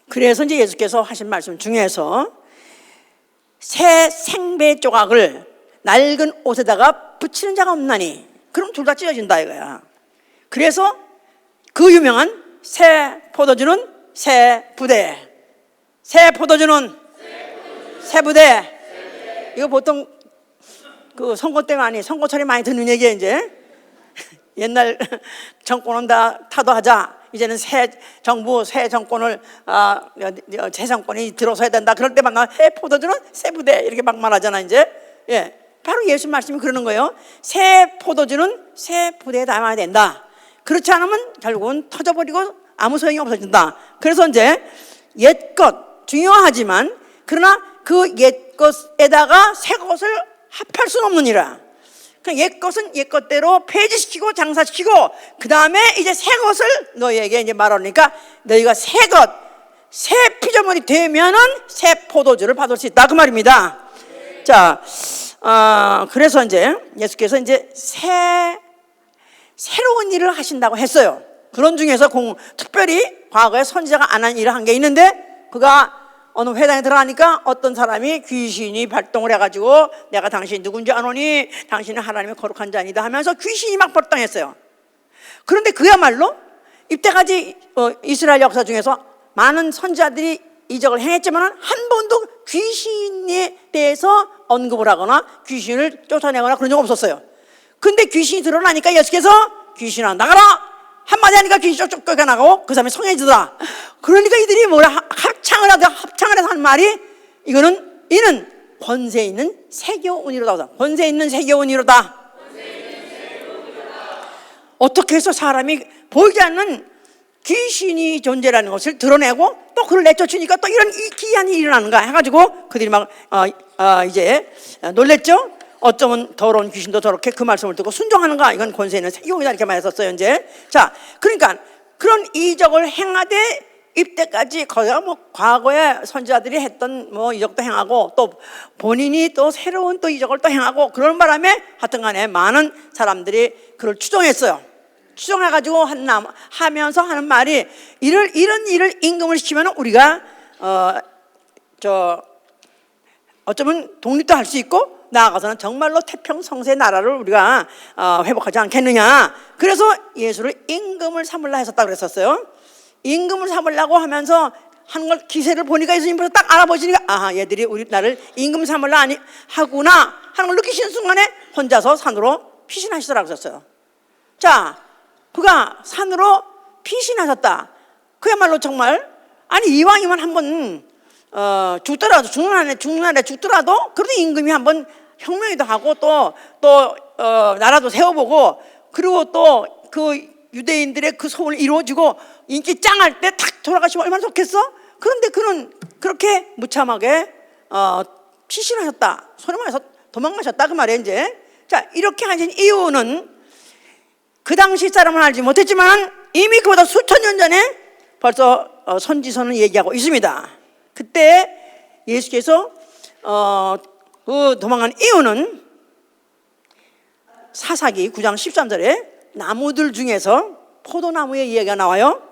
그래서 이제 예수께서 하신 말씀 중에서 새 생배 조각을 낡은 옷에다가 붙이는 자가 없나니 그럼 둘 다 찢어진다 이거야. 그래서 그 유명한 새 포도주는 새 부대, 새 포도주는 새 부대. 이거 보통 그 선거 때 선거철에 많이 듣는 얘기예요. 이제 옛날 정권은 다 타도하자, 이제는 새 정부, 새 정권을 새 정권이 들어서야 된다. 그럴 때만 새 포도주는 새 부대 이렇게 막 말하잖아. 이제 바로 예수 말씀이 그러는 거예요. 새 포도주는 새 부대에 담아야 된다. 그렇지 않으면 결국은 터져버리고 아무 소용이 없어진다. 그래서 이제 옛것 중요하지만 그러나 그 옛것에다가 새것을 합할 수는 없느니라. 옛것은 옛것대로 폐지시키고 장사시키고 그 다음에 이제 새것을 너희에게 이제 말하니까 너희가 새 피조물이 되면은 새 포도주를 받을 수 있다 그 말입니다. 자, 그래서 이제 예수께서 이제 새로운 일을 하신다고 했어요. 그런 중에서 특별히 과거에 선지자가 안 한 일을 한 게 있는데, 그가 어느 회당에 들어가니까 어떤 사람이 귀신이 발동을 해가지고 내가 당신 누군지 아노니 당신은 하나님의 거룩한 자니다 하면서 귀신이 막 발동했어요. 그런데 그야말로 이때까지 이스라엘 역사 중에서 많은 선지자들이 이적을 행했지만 한 번도 귀신에 대해서 언급을 하거나 귀신을 쫓아내거나 그런 적 없었어요. 근데 귀신이 드러나니까 예수께서 귀신아 나가라 한마디 하니까 귀신이 쪽쪽 쫓겨나가고 그 사람이 성해지더라. 그러니까 이들이 뭐라 합창을 해서 한 말이 이는 권세 있는 세교운이로다. 권세 있는 세교운이로다. 어떻게 해서 사람이 보이지 않는 귀신이 존재라는 것을 드러내고 또 그걸 내쫓으니까 또 이런 기이한 일이 일어나는가 해가지고 그들이 막 이제 놀랬죠. 어쩌면 더러운 귀신도 저렇게 그 말씀을 듣고 순종하는가. 이건 권세 있는 세교운이다 이렇게 말했었어요. 이제 자, 그러니까 그런 이적을 행하되 입때까지 거기가 뭐 과거에 선지자들이 했던 뭐 이적도 행하고 또 본인이 또 새로운 또 이적을 또 행하고 그런 바람에 하여튼간에 많은 사람들이 그걸 추종했어요. 추종해가지고 하면서 하는 말이 이런 일을 임금을 시키면 우리가 어쩌면 독립도 할 수 있고 나아가서는 정말로 태평성세 나라를 우리가 회복하지 않겠느냐. 그래서 예수를 임금을 삼으려 했었다 그랬었어요. 임금을 삼으려고 하면서 하는 걸 기세를 보니까 예수님께서 딱 알아보시니까 아하 얘들이 우리 나를 임금 삼으려 하구나 하는 걸 느끼시는 순간에 혼자서 산으로 피신하시더라고 했었어요. 자, 그가 산으로 피신하셨다. 그야말로 정말 아니 이왕이면 한번 죽더라도 죽는 날에 죽더라도 그래도 임금이 한번 혁명이도 하고 또 나라도 세워보고 그리고 또 그 유대인들의 그 소원을 이루어지고 인기 짱할 때 탁 돌아가시면 얼마나 좋겠어? 그런데 그는 그렇게 무참하게 피신하셨다. 소리 말해서 도망가셨다 그 말이에요. 이제 자 이렇게 하신 이유는 그 당시 사람은 알지 못했지만 이미 그보다 수천 년 전에 벌써 선지서는 얘기하고 있습니다. 그때 예수께서 그 도망간 이유는 사사기 9장 13절에 나무들 중에서 포도나무의 이야기가 나와요.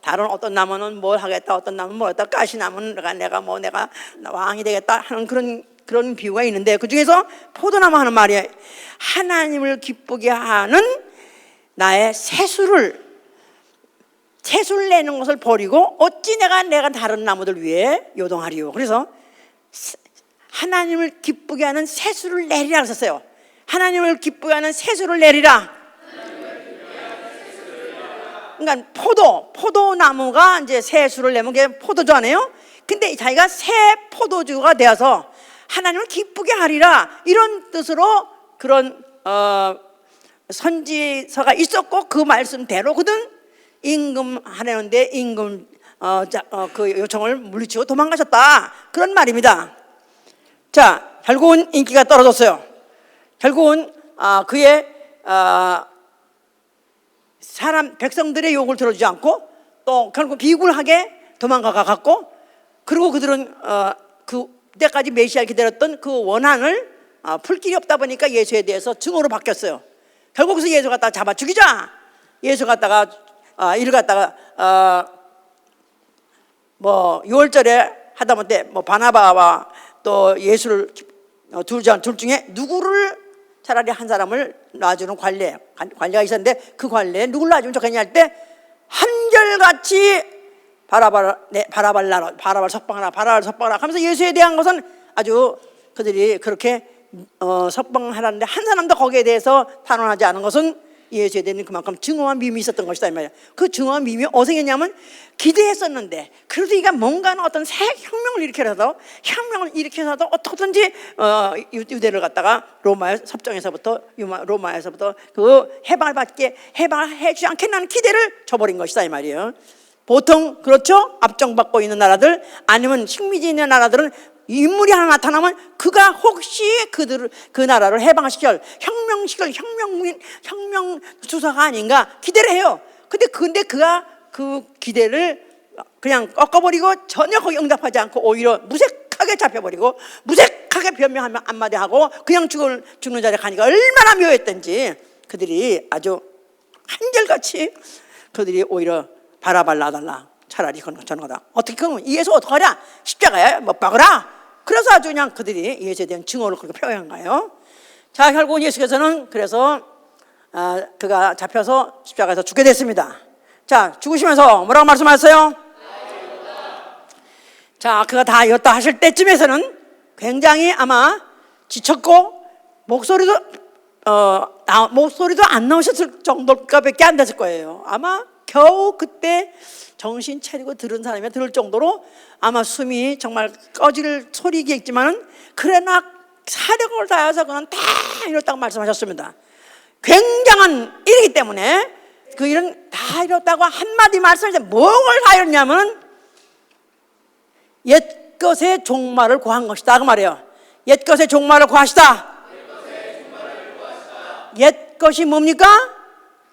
다른 어떤 나무는 뭘 하겠다, 어떤 나무는 뭘 하겠다, 가시나무는 내가 왕이 되겠다 하는 그런 비유가 있는데 그 중에서 포도나무 하는 말이 하나님을 기쁘게 하는 나의 세수를 내는 것을 버리고 어찌 내가 다른 나무들 위해 요동하리요. 그래서 하나님을 기쁘게 하는 세수를 내리라 그랬어요. 하나님을 기쁘게 하는 세수를 내리라. 그러니까 포도나무가 이제 세수를 내면 그게 포도주 아니에요? 근데 자기가 새 포도주가 되어서 하나님을 기쁘게 하리라 이런 뜻으로 그런 선지서가 있었고 그 말씀대로거든. 임금 하려는데 임금 그 요청을 물리치고 도망가셨다 그런 말입니다. 자, 결국은 인기가 떨어졌어요. 결국은 그의 백성들의 욕을 들어주지 않고 또 결국 비굴하게 도망가갖고 그리고 그들은 그때까지 메시아를 기다렸던 그 원한을 풀 길이 없다 보니까 예수에 대해서 증오로 바뀌었어요. 결국 그래서 예수 갖다가 잡아 죽이자. 예수 갖다가 이를 갖다가 뭐 6월절에 하다못해 뭐 바나바와 또 예수를 둘 중에 누구를 차라리 한 사람을 놔주는 관례가 있었는데 그 관례에 누굴 놔주면 좋겠냐 할 때 한결같이 바라발 석방하라 하면서 예수에 대한 것은 아주 그들이 그렇게 석방하라는데 한 사람도 거기에 대해서 탄원하지 않은 것은 예수에 대한 그만큼 증오한 미움이 있었던 것이다 이 말이야. 그 증오한 미움이 어디서 했냐면 기대했었는데 그래도 이가 뭔가는 어떤 새 혁명을 일으켜서도 어떻게든지 유대를 갖다가 로마의 섭정에서부터 로마에서부터 그 해방해 주지 않겠다는 기대를 저버린 것이다 이 말이에요. 보통 그렇죠. 압정받고 있는 나라들 아니면 식민지 있는 나라들은 인물이 하나 나타나면 그가 혹시 그 나라를 해방시킬 혁명 수사가 아닌가 기대를 해요. 근데 그가 그 기대를 그냥 꺾어버리고 전혀 거기 응답하지 않고 오히려 무색하게 잡혀버리고 무색하게 변명 한마디 하고 그냥 죽는 자리에 가니까 얼마나 묘했던지 그들이 아주 한결같이 그들이 오히려 바라발 놔달라. 차라리 저는 거다. 어떻게 그러면 예수 어떡하냐? 십자가에 못 박으라. 그래서 아주 그냥 그들이 예수에 대한 증오를 그렇게 표현한 거예요. 자, 결국 예수께서는 그래서 그가 잡혀서 십자가에서 죽게 됐습니다. 자, 죽으시면서 뭐라고 말씀하셨어요? 자, 그가 다 이었다 하실 때쯤에서는 굉장히 아마 지쳤고 목소리도 안 나오셨을 정도밖에 안 됐을 거예요. 아마 겨우 그때 정신 차리고 들은 사람이 들을 정도로 아마 숨이 정말 꺼질 소리겠지만은 그러나 사력을 다해서 그는 다 이뤘다고 말씀하셨습니다. 굉장한 일이기 때문에 그 일은 다 이뤘다고 한마디 말씀을 뭘 다 이뤘냐면 옛것의 종말을 구한 것이다 그 말이에요. 옛것의 종말을 구하시다. 옛것이 뭡니까?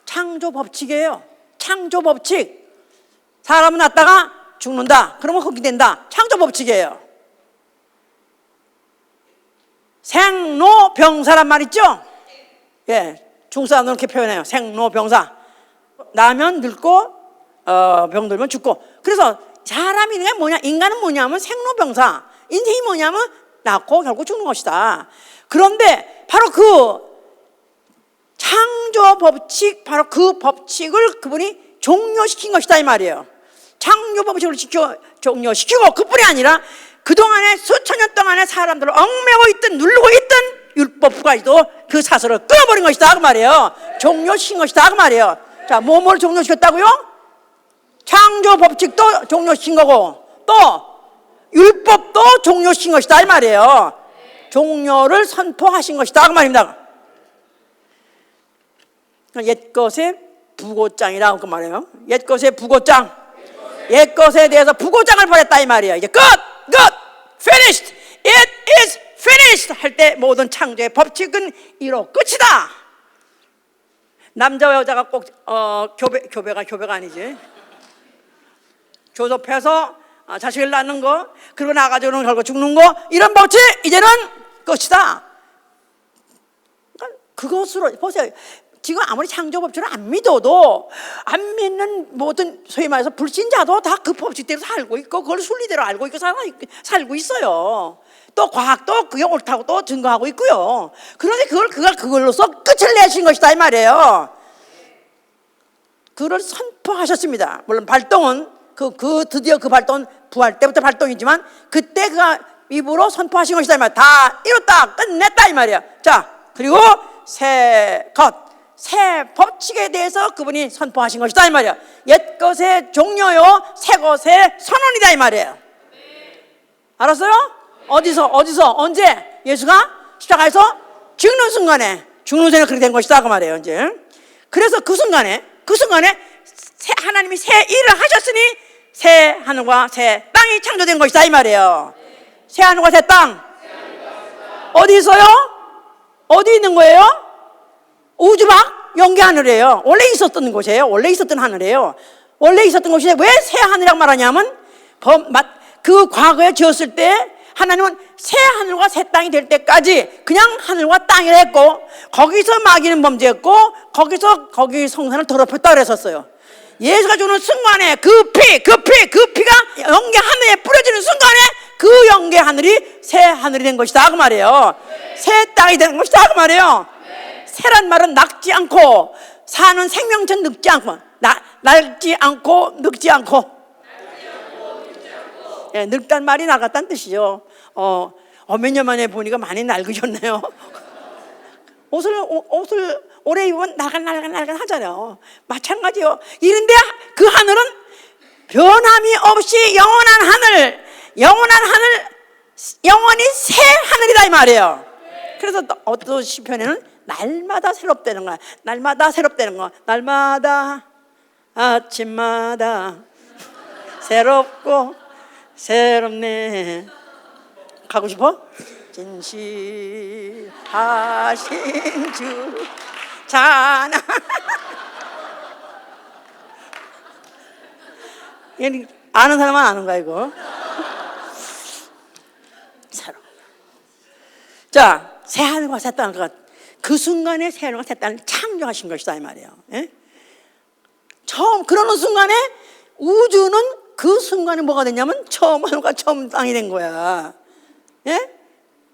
창조 법칙이에요. 창조 법칙. 사람은 낳다가 죽는다. 그러면 흙이 된다. 창조 법칙이에요. 생로병사란 말 있죠? 예, 중사는 그렇게 표현해요. 생로병사. 나면 늙고 병들면 죽고. 그래서 사람이 뭐냐? 인간은 뭐냐면 생로병사. 인생이 뭐냐면 낳고 결국 죽는 것이다. 그런데 바로 그 창조 법칙, 바로 그 법칙을 그분이 종료시킨 것이다 이 말이에요. 창조 법칙을 종료시키고 그뿐이 아니라 그동안에 수천 년 동안에 사람들을 얽매고 있던 누르고 있던 율법까지도 그 사슬을 끊어버린 것이다 그 말이에요. 종료시킨 것이다 그 말이에요. 자, 뭘 종료시켰다고요? 창조 법칙도 종료시킨 거고 또 율법도 종료시킨 것이다 이 말이에요. 종료를 선포하신 것이다 그 말입니다. 옛것의 부고장이라고 그 말이에요. 옛것의 부고장. 옛것에 대해서 부고장을 벌였다 이 말이에요. 이제 finished, it is finished 할 때 모든 창조의 법칙은 이로 끝이다. 남자와 여자가 꼭 교배가 아니지. 조섭해서 자식을 낳는 거, 그리고 나가지고는 결국 죽는 거, 이런 법칙 이제는 끝이다. 그러니까 그것으로 보세요. 지금 아무리 창조법칙을 안 믿어도 안 믿는 모든 소위 말해서 불신자도 다 그 법칙대로 살고 있고 그걸 순리대로 알고 있고 살고 있어요. 또 과학도 그게 옳다고 또 증거하고 있고요. 그런데 그가 그걸로서 끝을 내신 것이다 이 말이에요. 그걸 선포하셨습니다. 물론 발동은 드디어 그 발동은 부활 때부터 발동이지만 그때 그가 입으로 선포하신 것이다 이 말이야. 다 이뤘다 끝냈다 이 말이야. 자, 그리고 새 법칙에 대해서 그분이 선포하신 것이다 이 말이야. 옛것의 종료요 새 것의 선언이다 이 말이에요. 알았어요? 어디서 언제? 예수가 십자가에서 죽는 순간에 그렇게 된 것이다 그 말이에요. 이제 그래서 그 순간에 하나님이 새 일을 하셨으니 새 하늘과 새 땅이 창조된 것이다 이 말이에요. 새 하늘과 새 땅 어디 있어요? 어디 있는 거예요? 우주 밖 영계 하늘이에요. 원래 있었던 곳이에요. 원래 있었던 하늘이에요. 원래 있었던 곳인데 왜 새 하늘이라고 말하냐면 그 과거에 지었을 때 하나님은 새 하늘과 새 땅이 될 때까지 그냥 하늘과 땅이라 했고 거기서 마귀는 범죄했고 거기 성산을 더럽혔다 그랬었어요. 예수가 주는 순간에 그 피가 영계 하늘에 뿌려지는 순간에 그 영계 하늘이 새 하늘이 된 것이다 그 말이에요. 새 땅이 된 것이다 그 말이에요. 새란 말은 늙지 않고 사는 생명체 늙지 않고 낡지 않고 늙지 않고 예, 늙단 말이 나갔다는 뜻이죠. 몇 년 만에 보니까 많이 낡으셨네요. 옷을 오래 입으면 날간 하잖아요. 마찬가지요. 이런데 그 하늘은 변함이 없이 영원한 하늘 영원히 새 하늘이다 이 말이에요. 그래서 어떤 시편에는 날마다 새롭다는 거야. 날마다 아침마다 새롭네. 가고 싶어? 진실하신 주 찬양. 아는 사람은 아는 거야 이거. 자, 새 하늘과 새 땅을 그 순간에 새 하늘과 새 땅을 창조하신 것이다 이 말이에요. 예? 처음 그러는 순간에 우주는 그 순간에 뭐가 됐냐면 처음 하늘과 처음 땅이 된 거야. 예?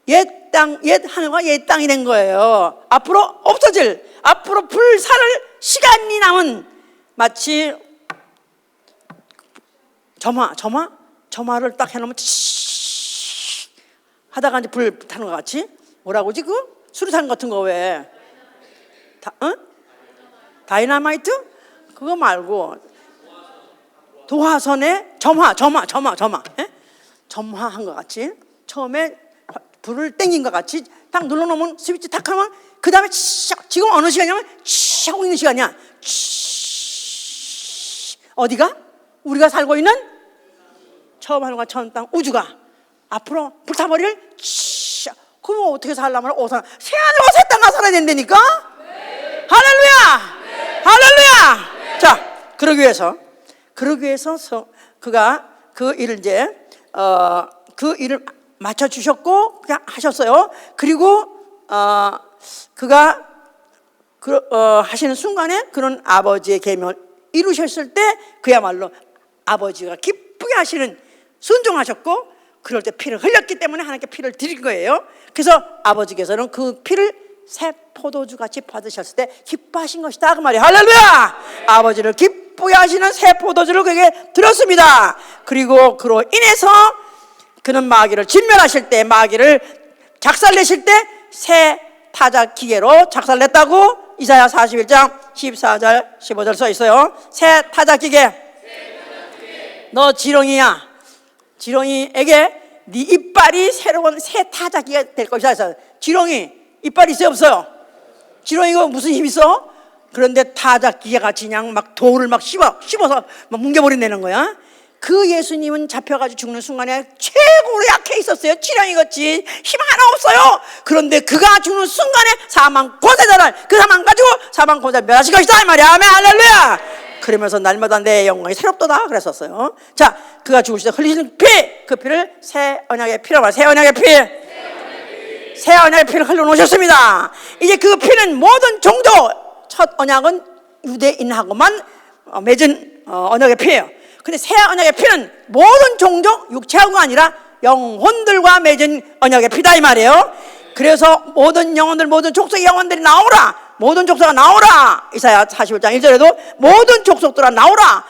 옛 땅, 옛 하늘과 옛 땅이 된 거예요. 앞으로 없어질, 앞으로 불살 시간이 남은, 마치 점화를 딱 해놓으면 하다가 이제 불 타는 것 같이, 뭐라고 하지? 그 수류탄 같은 거 왜? 다이너마이트? 그거 말고 도화선에 점화, 예? 점화한 것 같이, 처음에 불을 땡긴 것 같이 딱 눌러놓으면, 스위치 탁 하면 그 다음에 지금 어느 시간이냐면 하고 있는 시간이야. 어디가? 우리가 살고 있는 처음 하늘과 처음 땅 우주가 앞으로 불타버릴. 그럼 어떻게 살려면 새 하늘과 새 땅 살아야 된다니까. 네. 할렐루야. 네. 할렐루야. 네. 자, 그러기 위해서 그가 그 일을 이제 그 일을 맞춰 주셨고 그냥 하셨어요. 그리고 그가 하시는 순간에 그런 아버지의 계명을 이루셨을 때 그야말로 아버지가 기쁘게 하시는, 순종하셨고 그럴 때 피를 흘렸기 때문에 하나님께 피를 드린 거예요. 그래서 아버지께서는 그 피를 새 포도주 같이 받으셨을 때 기뻐하신 것이다 그 말이에요. 할렐루야. 아버지를 기쁘게 하시는 새 포도주를 그에게 드렸습니다. 그리고 그로 인해서 그는 마귀를 진멸하실 때, 마귀를 작살내실 때 새 타작 기계로 작살냈다고 이사야 41장 14절 15절 써 있어요. 새 타작 기계. 너 지렁이야. 지렁이에게 네 이빨이 새로운 새 타작 기계가 될 것이다 해서, 지렁이 이빨이 있어요 없어요? 지렁이가 무슨 힘 있어? 그런데 타작 기계 같이 그냥 막 돌을 막 씹어서 막 뭉개버린다는 거야. 그 예수님은 잡혀가지고 죽는 순간에 최고로 약해 있었어요. 지렁이같이 힘 하나 없어요. 그런데 그가 죽는 순간에 사망 고대자를, 그 사망 가지고 사망 고대자를 멸하실 것이다 이 말이야. 아멘. 할렐루야. 그러면서 날마다 내 영광이 새롭도다 그랬었어요. 자, 그가 죽으시다 흘리신 피, 그 피를 새 언약의 피라고 해요. 새 언약의 피. 새 언약의 피를 흘려놓으셨습니다. 이제 그 피는 모든 종족, 첫 언약은 유대인하고만 맺은 언약의 피예요. 근데 새 언약의 피는 모든 종족, 육체하고가 아니라 영혼들과 맺은 언약의 피다 이 말이에요. 그래서 모든 영혼들, 모든 족속의 영혼들이 나오라, 모든 족속아 나오라. 이사야 41장 1절에도 모든 족속들아 나오라,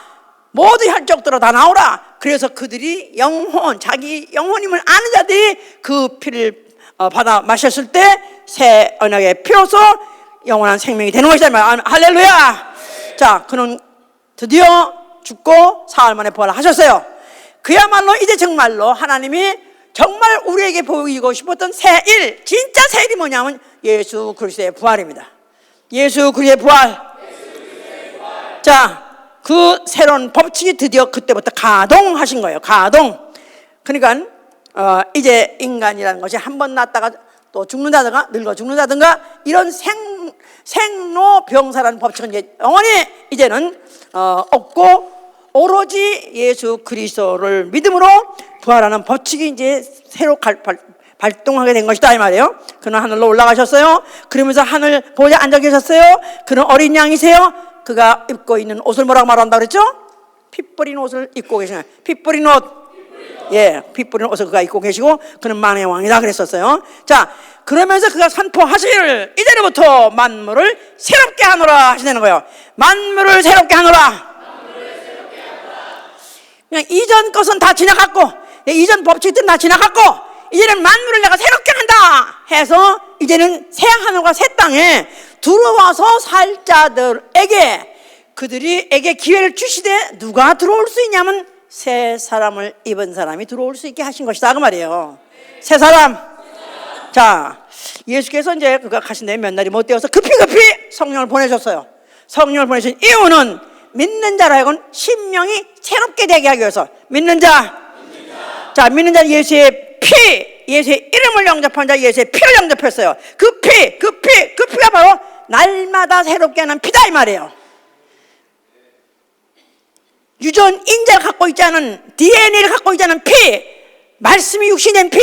모든 혈족들아 다 나오라. 그래서 그들이 영혼, 자기 영혼임을 아는 자들이 그 피를 받아 마셨을 때 새 언약의 피로서 영원한 생명이 되는 것이다. 할렐루야. 자, 그는 드디어 죽고 사흘 만에 부활하셨어요. 그야말로 이제 정말로 하나님이 정말 우리에게 보이고 싶었던 새 일, 진짜 새 일이 뭐냐면 예수 그리스도의 부활입니다. 예수 그리스도의 부활. 자, 그 새로운 법칙이 드디어 그때부터 가동하신 거예요. 가동. 그러니까 이제 인간이라는 것이 한 번 낳았다가 또 죽는다든가 늙어 죽는다든가 이런 생로병사라는 법칙은 이제 영원히 이제는 없고, 오로지 예수 그리스도를 믿음으로 부활하는 법칙이 이제 새로 발동하게 된 것이다 이 말이에요. 그는 하늘로 올라가셨어요. 그러면서 하늘 보좌에 앉아 계셨어요. 그는 어린 양이세요. 그가 입고 있는 옷을 뭐라고 말한다 그랬죠? 피 뿌린 옷을 입고 계시나요? 피 뿌린 옷. 예, 피 뿌린 옷을 그가 입고 계시고 그는 만의 왕이다 그랬었어요. 자, 그러면서 그가 선포하시기를 이제부터 만물을 새롭게 하노라 하시는 거예요. 만물을 새롭게 하노라. 그냥 이전 것은 다 지나갔고, 이전 법칙들은 다 지나갔고, 이제는 만물을 내가 새롭게 한다 해서 이제는 새 하늘과 새 땅에 들어와서 살 자들에게, 그들에게 기회를 주시되 누가 들어올 수 있냐면 새 사람을 입은 사람이 들어올 수 있게 하신 것이다 그 말이에요. 새 사람. 자, 예수께서 이제 그가 가신 데에 몇 날이 못 되어서 급히 성령을 보내셨어요. 성령을 보내신 이유는 믿는 자로 하여금 심령이 새롭게 되게 하기 위해서. 믿는 자. 자, 믿는 자 예수의 피, 예수의 이름을 영접한 자 예수의 피를 영접했어요. 그 피가 바로 날마다 새롭게 하는 피다 이 말이에요. 유전 인자를 갖고 있지 않은, DNA를 갖고 있지 않은 피, 말씀이 육신된 피,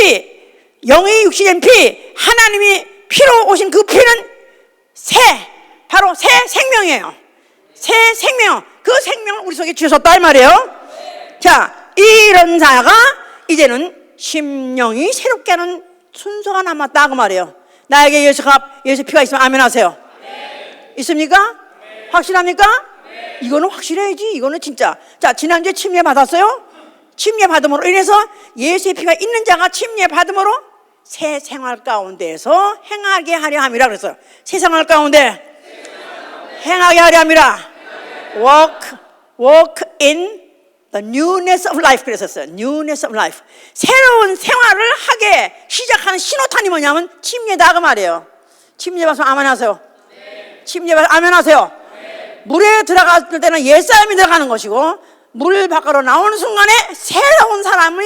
영이 육신된 피, 하나님이 피로 오신 그 피는 바로 새 생명이에요. 새 생명. 그 생명을 우리 속에 주셨다 이 말이에요. 자, 이런 자가 이제는 심령이 새롭게 하는 순서가 남았다 그 말이에요. 나에게 예수의 피가 있으면 아멘 하세요. 있습니까? 확실합니까? 이거는 확실해야지. 이거는 진짜. 자, 지난주에 침례 받았어요? 침례 받음으로 인해서 예수의 피가 있는 자가 침례 받음으로 새 생활 가운데에서 행하게 하려 함이라 그랬어요. 새 생활 가운데 행하게 하려 함이라. Walk in the newness of life 그랬었어요. Newness of life. 새로운 생활을 하게 시작하는 신호탄이 뭐냐면 침례다 그 말이에요. 침례 받으면 아멘 하세요. 침례 받으면 아멘 하세요. 물에 들어갈 때는 옛사람이 들어가는 것이고 물 밖으로 나오는 순간에 새로운 사람이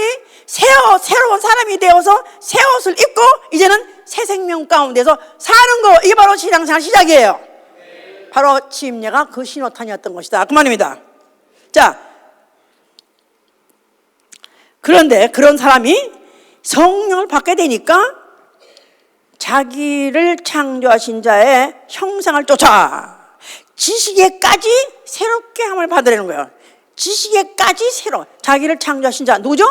되어서 새 옷을 입고 이제는 새 생명 가운데서 사는 거, 이게 바로 신앙생활 시작이에요. 바로 침례가 그 신호탄이었던 것이다 그 말입니다. 자, 그런데 그런 사람이 성령을 받게 되니까 자기를 창조하신 자의 형상을 쫓아 지식에까지 새롭게 함을 받으려는 거예요. 지식에까지 새로. 자기를 창조하신 자 누구죠?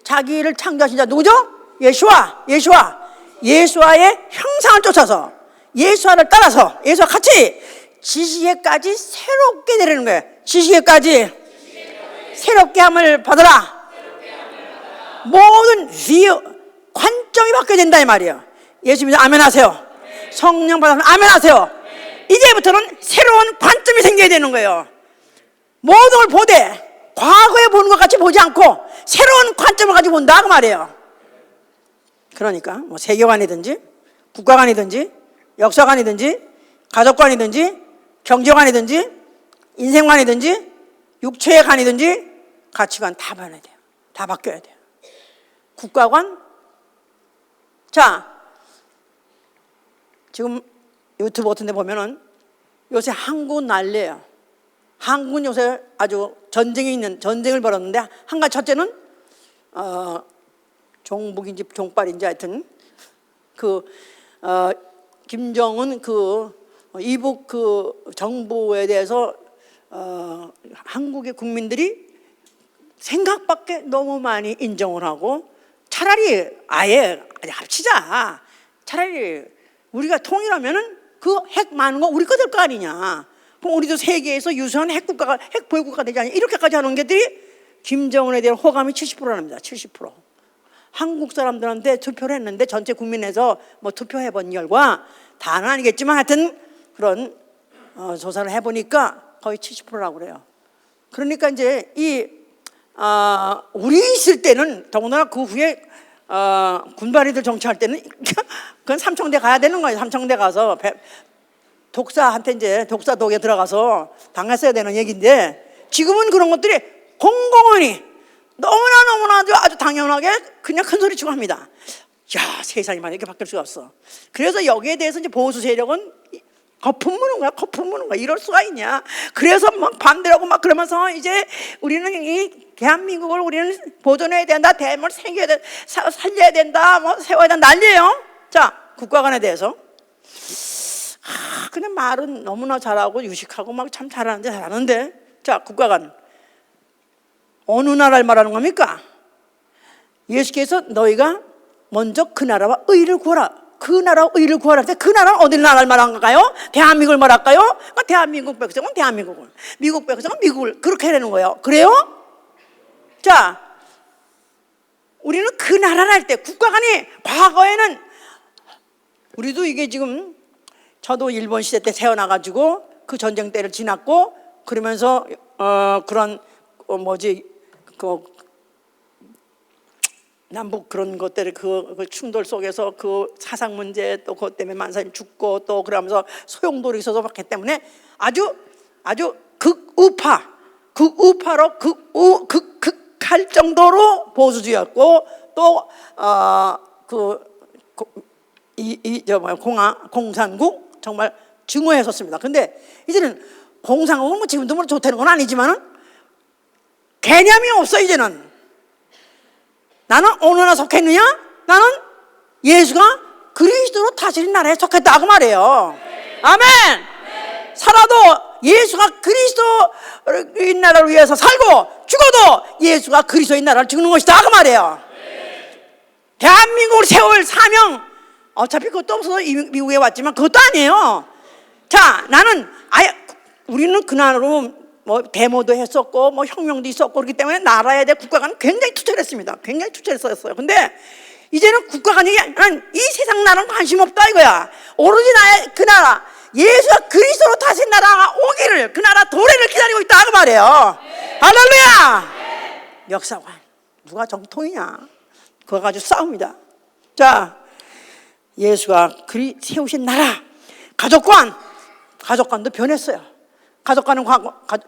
자기를 창조하신 자 누구죠? 예수와의 형상을 쫓아서 예수와를 따라서 예수와 같이 지식에까지 새롭게 되려는 거예요. 지식에까지 새롭게 함을 받으라. 모든 관점이 바뀌어야 된다 이 말이에요. 예수 믿으면 아멘 하세요. 성령 받으면 아멘 하세요. 이제부터는 새로운 관점이 생겨야 되는 거예요. 모든 걸 보되 과거에 보는 것 같이 보지 않고 새로운 관점을 가지고 본다 그 말이에요. 그러니까 뭐 세계관이든지 국가관이든지 역사관이든지 가족관이든지 경제관이든지 인생관이든지 육체의 관이든지 가치관 다 변해야 돼요. 다 바뀌어야 돼요. 국가관. 자, 지금 유튜브 같은 데 보면은 요새 한국 난리예요. 한국은 요새 아주 전쟁을 벌였는데 한 가지 첫째는 종북인지 종빨인지 하여튼 김정은 이북 정부에 대해서 한국의 국민들이 생각밖에 너무 많이 인정을 하고 차라리 아예 합치자. 차라리 우리가 통일하면은 그 핵 많은 거 우리 거 될 거 아니냐. 그럼 우리도 세계에서 유수한 핵 보유국가 되지 않냐. 이렇게까지 하는 게들이 김정은에 대한 호감이 70%랍니다. 70%. 한국 사람들한테 투표를 했는데 전체 국민에서 뭐 투표해본 결과 다는 아니겠지만 하여튼 그런 조사를 해보니까 거의 70%라고 그래요. 그러니까 이제 우리 있을 때는 더군다나 그 후에 군발이들 정치할 때는 그건 삼청대 가야 되는 거예요. 삼청대 가서 독사한테 이제 독사독에 들어가서 당했어야 되는 얘기인데 지금은 그런 것들이 공공연히 너무나 아주 당연하게 그냥 큰 소리 치고 합니다. 야, 세상이 만약에 바뀔 수가 없어. 그래서 여기에 대해서 이제 보수 세력은 거품 무는 거야. 이럴 수가 있냐. 그래서 막 반대하고 막 그러면서 이제 우리는 이 대한민국을 우리는 보존해야 된다. 대한민국을 살려야 된다. 뭐 세워야 된다. 난리예요. 자, 국가관에 대해서. 그냥 말은 너무나 잘하고 유식하고 막 참 잘하는데. 자, 국가관. 어느 나라를 말하는 겁니까? 예수께서 너희가 먼저 그 나라와 의를 구하라. 그 나라와 의를 구하라. 그 나라는 어디 나라를 말한 걸까요? 대한민국을 말할까요? 대한민국 백성은 대한민국을, 미국 백성은 미국을 그렇게 하려는 거예요. 그래요? 자, 우리는 그 나라를 할 때 국가간이 과거에는 우리도 이게 지금 저도 일본 시대 때 태어나가지고 그 전쟁 때를 지났고 그러면서 그런 남북 그런 것들의 그 충돌 속에서 그 사상 문제 또 그것 때문에 많은 사람이 죽고 또 그러면서 소용돌이 있어서 그렇기 때문에 아주 극우파로 극할 정도로 보수주의였고 또 공산국 정말 증오했었습니다. 근데 이제는 공산국은 뭐 지금도 뭐 좋다는 건 아니지만은 개념이 없어. 이제는 나는 어느 나라 속했느냐? 나는 예수가 그리스도로 다스린 나라에 속했다고 말해요. 아멘. 살아도 예수가 그리스도인 나라를 위해서 살고 죽어도 예수가 그리스도인 나라를 죽는 것이다 그 말이에요. 대한민국을 세울 사명, 어차피 그것도 없어서 미국에 왔지만 그것도 아니에요. 자, 나는 우리는 그날로 뭐 데모도 했었고 뭐 혁명도 있었고 그렇기 때문에 나라에 대해 국가관은 굉장히 투철했습니다. 굉장히 투철했었어요. 근데 이제는 국가관이 이 세상 나라는 관심 없다 이거야. 오로지 나의 그 나라, 예수가 그리스도로 다시 나라가 오기를, 그 나라 도래를 기다리고 있다 그 말이에요. 할렐루야. 역사관 누가 정통이냐, 그거 가지고 싸웁니다. 자, 예수가 세우신 나라, 가족관도 변했어요. 가족관은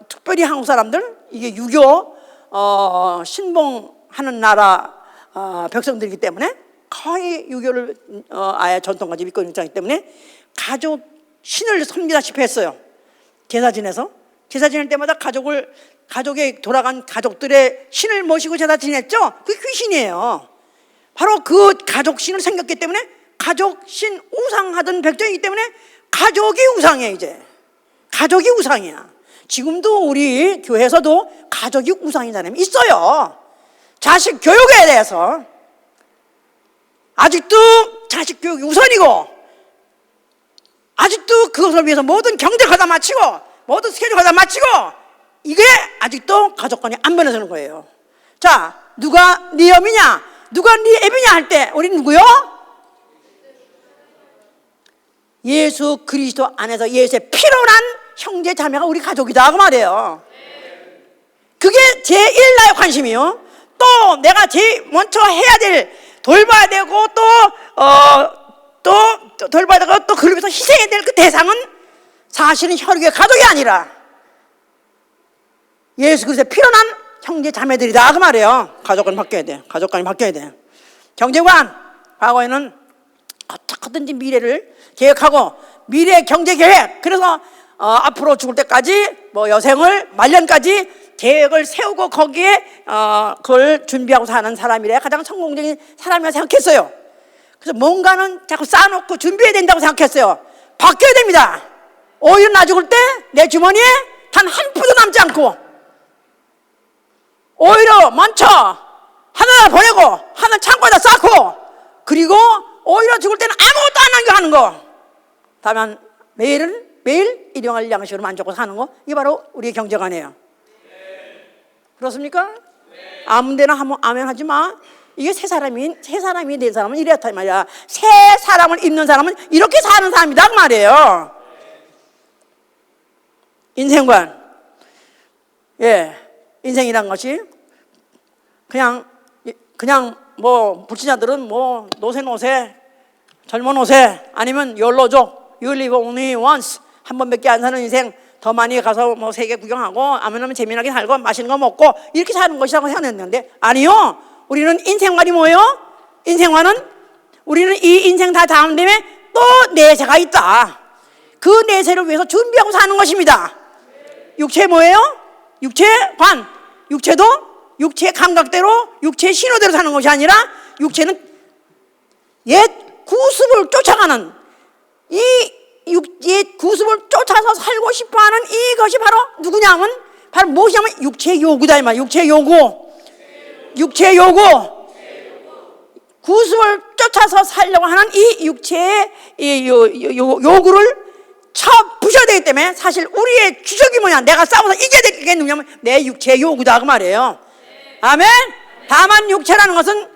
특별히 한국 사람들, 이게 유교 신봉하는 나라 백성들이기 때문에 거의 유교를 아예 전통까지 믿고 있는 입장이기 때문에 가족 신을 섬기다시피 했어요. 제사 지낼 때마다 가족의 돌아간 가족들의 신을 모시고 제사 지냈죠. 그게 귀신이에요. 바로 그 가족 신을 섬겼기 때문에 가족 신 우상하던 백성이기 때문에 가족이 우상이에요. 이제 가족이 우상이야. 지금도 우리 교회에서도 가족이 우상인 사람이 있어요. 자식 교육에 대해서 아직도 자식 교육이 우선이고, 아직도 그것을 위해서 모든 경제를 다 마치고 모든 스케줄을 다 마치고, 이게 아직도 가족관이 안 변해서는 거예요. 자, 누가 네 엄이냐, 누가 네 애비냐 할 때 우리 누구요? 예수 그리스도 안에서 예수의 피로 난 형제 자매가 우리 가족이다 그 말이에요. 그게 제1나의 관심이요. 또 내가 제일 먼저 해야 될, 돌봐야 되고 또 돌봐야 되고 또 그를 위해서 희생해야 될 그 대상은 사실은 혈육의 가족이 아니라 예수 그리스도의 피로 난 형제 자매들이다 그 말이에요. 가족관이 바뀌어야 돼. 가족관이 바뀌어야 돼. 경제관, 과거에는 어떻게든지 미래를 계획하고 미래 경제 계획, 그래서 앞으로 죽을 때까지 뭐 여생을 말년까지 계획을 세우고 거기에 그걸 준비하고 사는 사람이래야 가장 성공적인 사람이라 생각했어요. 그래서 뭔가는 자꾸 쌓아놓고 준비해야 된다고 생각했어요. 바뀌어야 됩니다. 오히려 나 죽을 때 내 주머니에 단 한 푼도 남지 않고 오히려 먼저 하나를 보내고 하나를 창고에다 쌓고, 그리고 오히려 죽을 때는 아무것도 안 남겨가는 거. 다만 매일 일용할 양식으로 만족하고 사는 거, 이게 바로 우리의 경제관이에요. 그렇습니까? 아무 데나 하면 아멘 하지 마. 이게 새 사람이 된 사람은 이랬다 이 말이야. 새 사람을 입는 사람은 이렇게 사는 사람이다 그 말이에요. 인생관. 예, 인생이란 것이 그냥 뭐 불신자들은 뭐 노세 젊은 노세 아니면 욜로족, you live only once, 한 번밖에 안 사는 인생, 더 많이 가서 뭐 세계 구경하고 아니면 재미나게 살고 맛있는 거 먹고 이렇게 사는 것이라고 생각했는데, 아니요. 우리는 인생관이 뭐예요? 인생관은 우리는 이 인생 다 다음 다음에 또 내세가 있다. 그 내세를 위해서 준비하고 사는 것입니다. 육체 뭐예요? 육체관. 육체도 육체의 감각대로 육체의 신호대로 사는 것이 아니라 육체는 옛 구습을 쫓아가는, 옛 구습을 쫓아서 살고 싶어하는 이것이 바로 누구냐면 바로 무엇이냐면 육체의 요구다 이 말. 육체의 요구. 구습을 쫓아서 살려고 하는 이 육체의 요구를 부셔야 되기 때문에 사실 우리의 주적이 뭐냐, 내가 싸워서 이겨야 되겠느냐면 내 육체의 요구다 그 말이에요. 아멘. 다만 육체라는 것은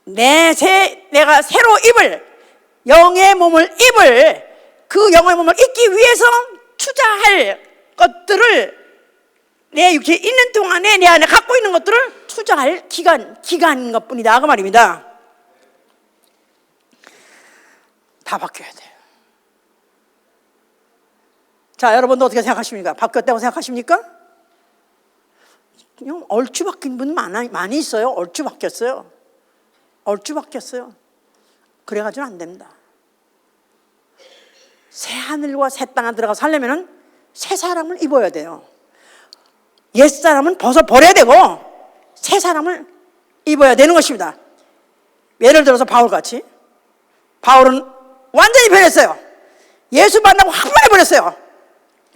내가 새로 입을 영의 몸을 그 영의 몸을 입기 위해서 투자할 것들을, 내 육체에 있는 동안에 내 안에 갖고 있는 것들을 투자할 기간인 것뿐이다 그 말입니다. 다 바뀌어야 돼요. 자, 여러분도 어떻게 생각하십니까? 바뀌었다고 생각하십니까? 그냥 얼추 바뀐 분 많이 있어요. 얼추 바뀌었어요. 그래가지고는 안 됩니다. 새 하늘과 새 땅에 들어가 살려면 새 사람을 입어야 돼요. 옛 사람은 벗어버려야 되고 새 사람을 입어야 되는 것입니다. 예를 들어서 바울같이, 바울은 완전히 변했어요. 예수 만나고 확 변해버렸어요.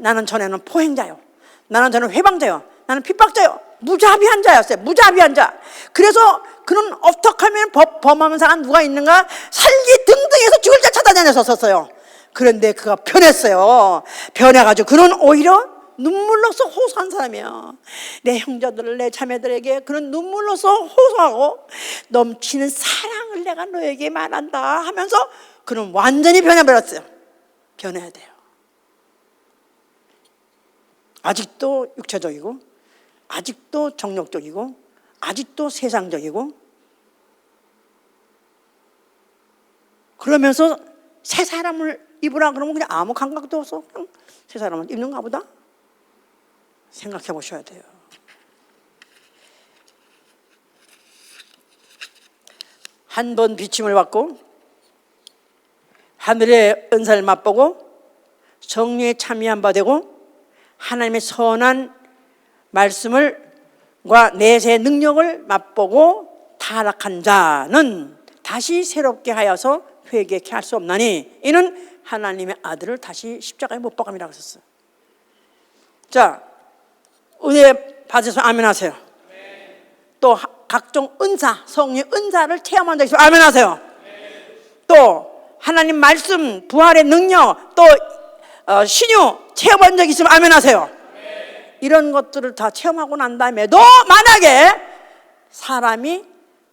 나는 전에는 포행자요, 나는 저는 회방자요, 나는 핍박자요, 무자비한 자였어요. 무자비한 자. 그래서 그는 어떻게 하면 범하는 사람 누가 있는가 살기 등등해서 죽을 자 찾아다녔었어요. 그런데 그가 변했어요. 변해가지고 그는 오히려 눈물로서 호소한 사람이에요. 내 형제들, 내 자매들에게 그런 눈물로서 호소하고 넘치는 사랑을 내가 너에게 말한다 하면서 그는 완전히 변해버렸어요. 변해야 돼요. 아직도 육체적이고, 아직도 정욕적이고, 아직도 세상적이고, 그러면서 새 사람을 입으라 그러면 그냥 아무 감각도 없어. 그냥 새 사람을 입는가 보다 생각해 보셔야 돼요. 한 번 비침을 받고 하늘의 은사를 맛보고 정리에 참여한 바 되고 하나님의 선한 말씀과 내세의 능력을 맛보고 타락한 자는 다시 새롭게 하여서 회개케 할 수 없나니 이는 하나님의 아들을 다시 십자가에 못 박음이라고 했었어요. 자, 은혜 받으셔서 아멘 하세요. 또 각종 은사, 성령의 은사를 체험한 적 있으면 아멘 하세요. 또 하나님 말씀, 부활의 능력, 또 신유 체험한 적 있으면 아멘 하세요. 이런 것들을 다 체험하고 난 다음에도 만약에 사람이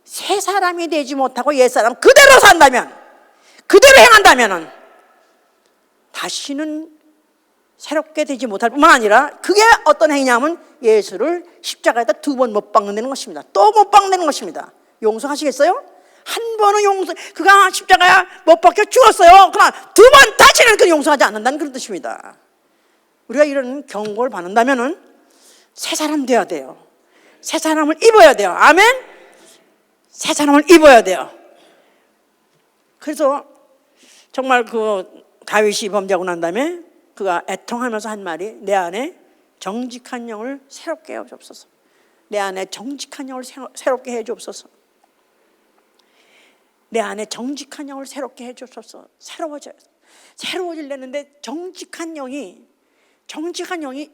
새 사람이 되지 못하고 옛사람 그대로 산다면, 그대로 행한다면 다시는 새롭게 되지 못할 뿐만 아니라 그게 어떤 행위냐면 예수를 십자가에다 2번 못 박는다는 것입니다. 또 못 박는 것입니다. 용서하시겠어요? 한 번은 용서, 그가 십자가에 못 박혀 죽었어요. 그러나 2번 다시는 그 용서하지 않는다는 그런 뜻입니다. 우리가 이런 경고를 받는다면은 새 사람 되어야 돼요. 새 사람을 입어야 돼요. 아멘? 새 사람을 입어야 돼요. 그래서 정말 그 다윗이 범죄하고 난 다음에 그가 애통하면서 한 말이 내 안에 정직한 영을 새롭게 해 주옵소서. 내 안에 정직한 영을 새롭게 해 주옵소서. 내 안에 정직한 영을 새롭게 해 주옵소서. 새로워지려는데 정직한 영이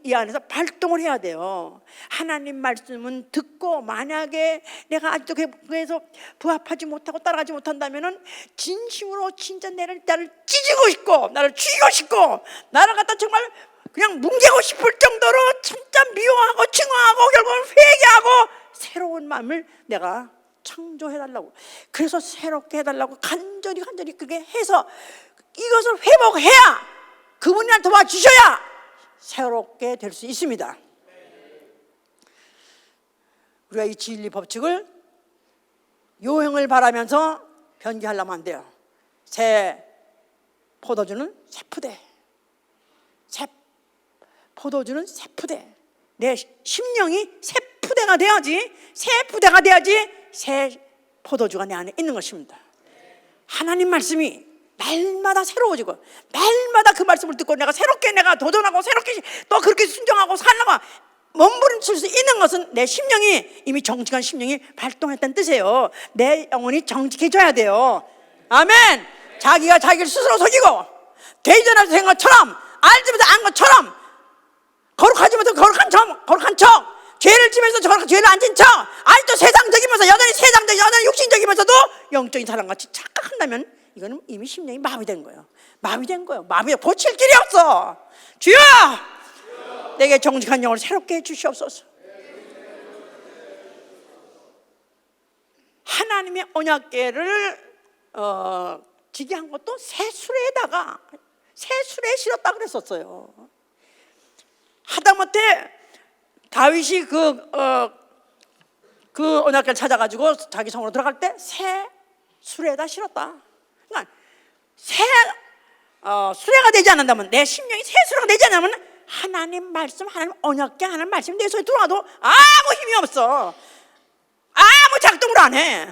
이 안에서 발동을 해야 돼요. 하나님 말씀은 듣고 만약에 내가 아직도 그래서 부합하지 못하고 따라가지 못한다면은 진심으로 진짜 나를 찢고 싶고 나를 죽이고 싶고 나를 갖다 정말 그냥 뭉개고 싶을 정도로 진짜 미워하고 증오하고 결국은 회개하고 새로운 마음을 내가 창조해달라고, 그래서 새롭게 해달라고 간절히 그렇게 해서 이것을 회복해야 그분이 나를 도와주셔야 새롭게 될 수 있습니다. 우리가 이 진리 법칙을 요행을 바라면서 변개하려면 안 돼요. 새 포도주는 새 푸대, 새 포도주는 새 푸대. 내 심령이 새 푸대가 돼야지, 새 푸대가 돼야지 새 포도주가 내 안에 있는 것입니다. 하나님 말씀이 날마다 새로워지고 날마다 그 말씀을 듣고 내가 새롭게 내가 도전하고 새롭게 또 그렇게 순종하고 살려고 몸부림칠 수 있는 것은 내 심령이 이미 정직한 심령이 발동했다는 뜻이에요. 내 영혼이 정직해져야 돼요. 아멘. 자기가 자기를 스스로 속이고 되지 않아서 된 것처럼 알지 못해 안 것처럼 거룩하지 못해 거룩한 척 죄를 지면서 죄를 안 진 척 아직도 세상적이면서 여전히 육신적이면서도 영적인 사람같이 착각한다면 이거는 이미 심령이 마비된 거예요. 고칠 길이 없어. 주여! 내게 정직한 영을 새롭게 해 주시옵소서. 하나님의 언약궤를 지게 한 것도 새 수레에다가 새 수레에 실었다 그랬었어요. 하다못해 다윗이 그 언약궤를 찾아가지고 자기 성으로 들어갈 때 새 수레에다 실었다. 그러니까 새 수레가 되지 않는다면, 내 심령이 새 수레가 되지 않으면 하나님 말씀, 하나님 언약궤, 하나님 말씀이 내 손에 들어와도 아무 힘이 없어. 아무 작동을 안 해.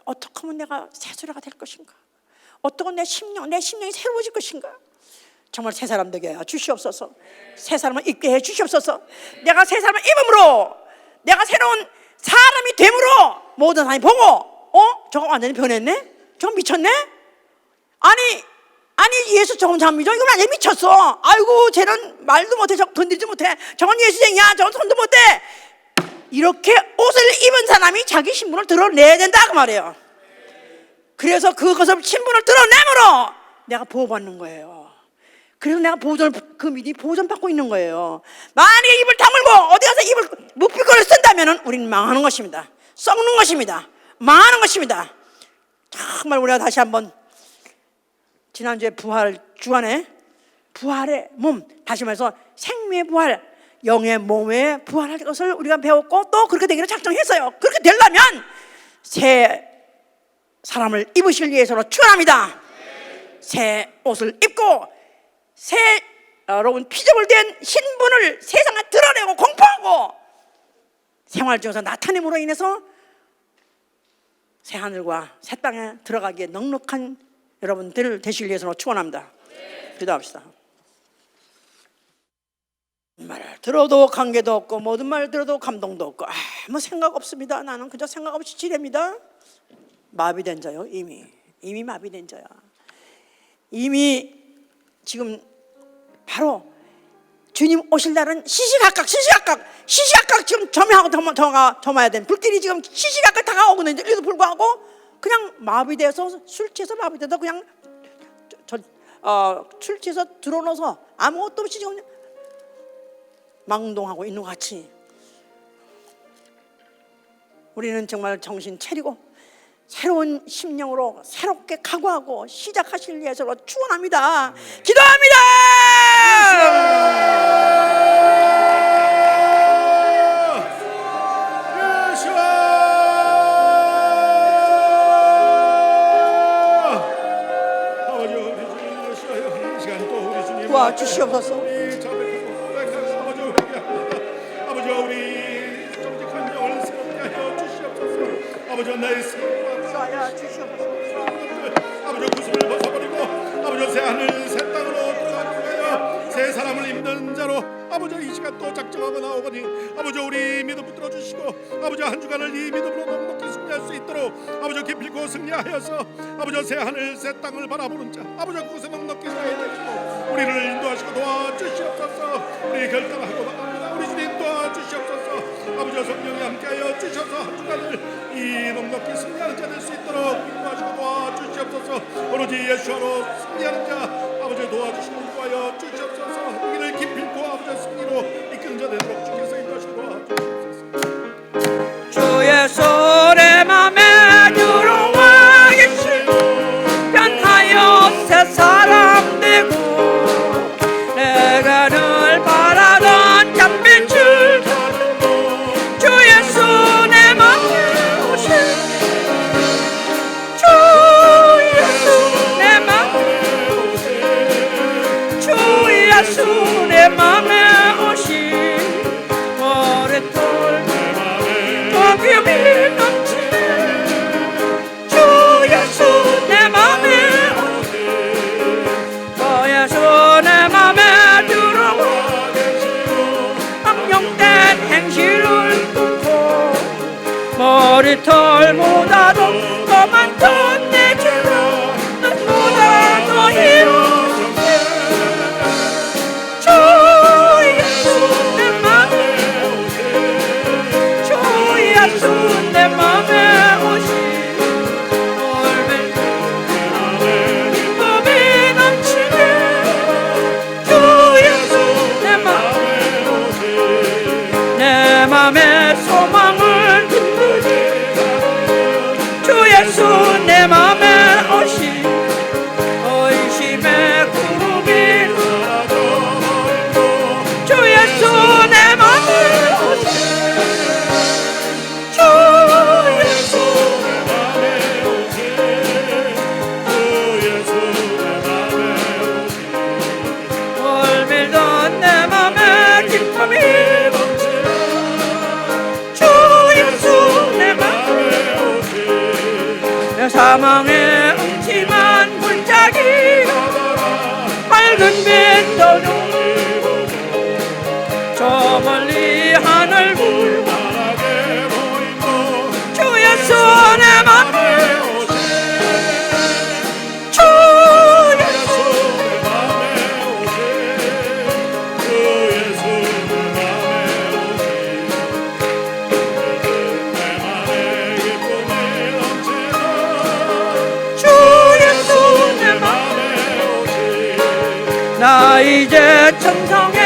어떻게 하면 내가 새 수레가 될 것인가? 어떻게 내 심령이 새로워질 것인가? 정말 새 사람 되게 해 주시옵소서. 새 사람을 입게 해 주시옵소서. 내가 새 사람을 입음으로, 내가 새로운 사람이 됨으로 모든 사람이 보고 저거 완전히 변했네? 저거 미쳤네? 아니 아니 예수 저 혼자 믿어? 이건 완전히 미쳤어. 아이고 쟤는 말도 못해, 건드리지 못해, 저건 예수쟁이야, 저건 손도 못대. 이렇게 옷을 입은 사람이 자기 신분을 드러내야 된다 그 말이에요. 그래서 그것을 신분을 드러내므로 내가 보호받는 거예요. 그래서 내가 그 믿음이 보존 받고 있는 거예요. 만약에 입을 다물고 어디 가서 입을 묵비권을 쓴다면 우리는 망하는 것입니다. 썩는 것입니다. 망하는 것입니다. 정말 우리가 다시 한번 지난주에 부활 주간에 부활의 몸, 다시 말해서 생명의 부활, 영의 몸에 부활할 것을 우리가 배웠고 또 그렇게 되기를 작정했어요. 그렇게 되려면 새 사람을 입으실 예수로 축원합니다. 새 옷을 입고 새 여러분 피조물 된 신분을 세상에 드러내고 공포하고 생활 중에서 나타냄으로 인해서 새 하늘과 새 땅에 들어가기에 넉넉한 여러분들 되실 예수로 축원합니다. 기도합시다. 말을 들어도 관계도 없고 모든 말 들어도 감동도 없고 아무 생각 없습니다. 나는 그저 생각 없이 지냅니다. 마비된 자요. 이미 마비된 자야. 이미 지금 바로 주님 오실 날은 시시각각 지금 점해야 되는 불길이 지금 시시각각 다가오거든요. 그래도 불구하고 그냥 마비돼서 술 취해서 마비돼서 그냥 술 취해서 들어놓아서 아무것도 없이 지금 망동하고 있는 것 같이 우리는 정말 정신 차리고 새로운 심령으로 새롭게 각오하고 시작하실 예수로 축원합니다. 기도합니다. 도와주시옵소서. 아버지 우리 정직한 영을 새롭게 하여 주시옵소서. 아버지 나의 쏴야 주시옵소서. 아버지 구습을 벗어버리고 아버지 새 하늘 새 땅으로 들어가게 하여 새 사람을 입는 자로 아버지 이 시간 또 작정하고 나오거니 아버지 우리 믿음 붙들어 주시고 아버지 한 주간을 이 믿음으로 넉넉히 승리할 수 있도록 아버지 기필코 승리하여서 아버지 새 하늘 새 땅을 바라보는 자 아버지 그곳에 넉넉히 살게 되시고 우리를 인도하시고 도와주시옵소서. 우리 결단하고 나갑니다. 우리 주님 도와주시옵소서. 아버지 성령이 함께하여 주셔서 한 주간을 이 넉넉히 승리하는 자 될 수 있도록 인도하시고 도와주시옵소서. 오로지 예수로 승리하는 자 아버지 도와주시고 인도하여 주시옵소서. 우리를 기필코 아버지 승리로 이끄는 자 되도록 주께서 인도하시고 도와주시옵소서. 주의 손에 맘에 들어와 계시고 변하여 새 사람 되고 내가 늘 바라던 장빛을 주 예수 내 맘에 오신 주 예수 내 맘에 오신 주 예수 내 맘에 오신 오랫동안 기쁨이 넘치네 주 예수 내 맘에 오신 주 예수 내 맘에 들어와 악령된 행실을 끊고 머리털보다도 더 많던 내 죄로 눈보다 더 이루어졌네 주 예수 내 맘에 오신 주 예수 내 맘에 오신 오늘 기쁨이 넘치네 주 예수 내 맘에 오신 내 맘에 소망을 든든히 주 예수 내 맘에 오신 의심의 구름이 주 예수 내 맘에 오신 주 예수 내 맘에 오신 주 예수 내 맘에 오신 멀밀던 내 맘에 기쁨이 넘치네 주 예수 내 맘에 오신 내 사망의 음침한 불짝이 밝은 빛 떠오르고 저 멀리 하늘 불만하게 보이고 주 예수 내 맘에 오신 주 예수 이제 천성의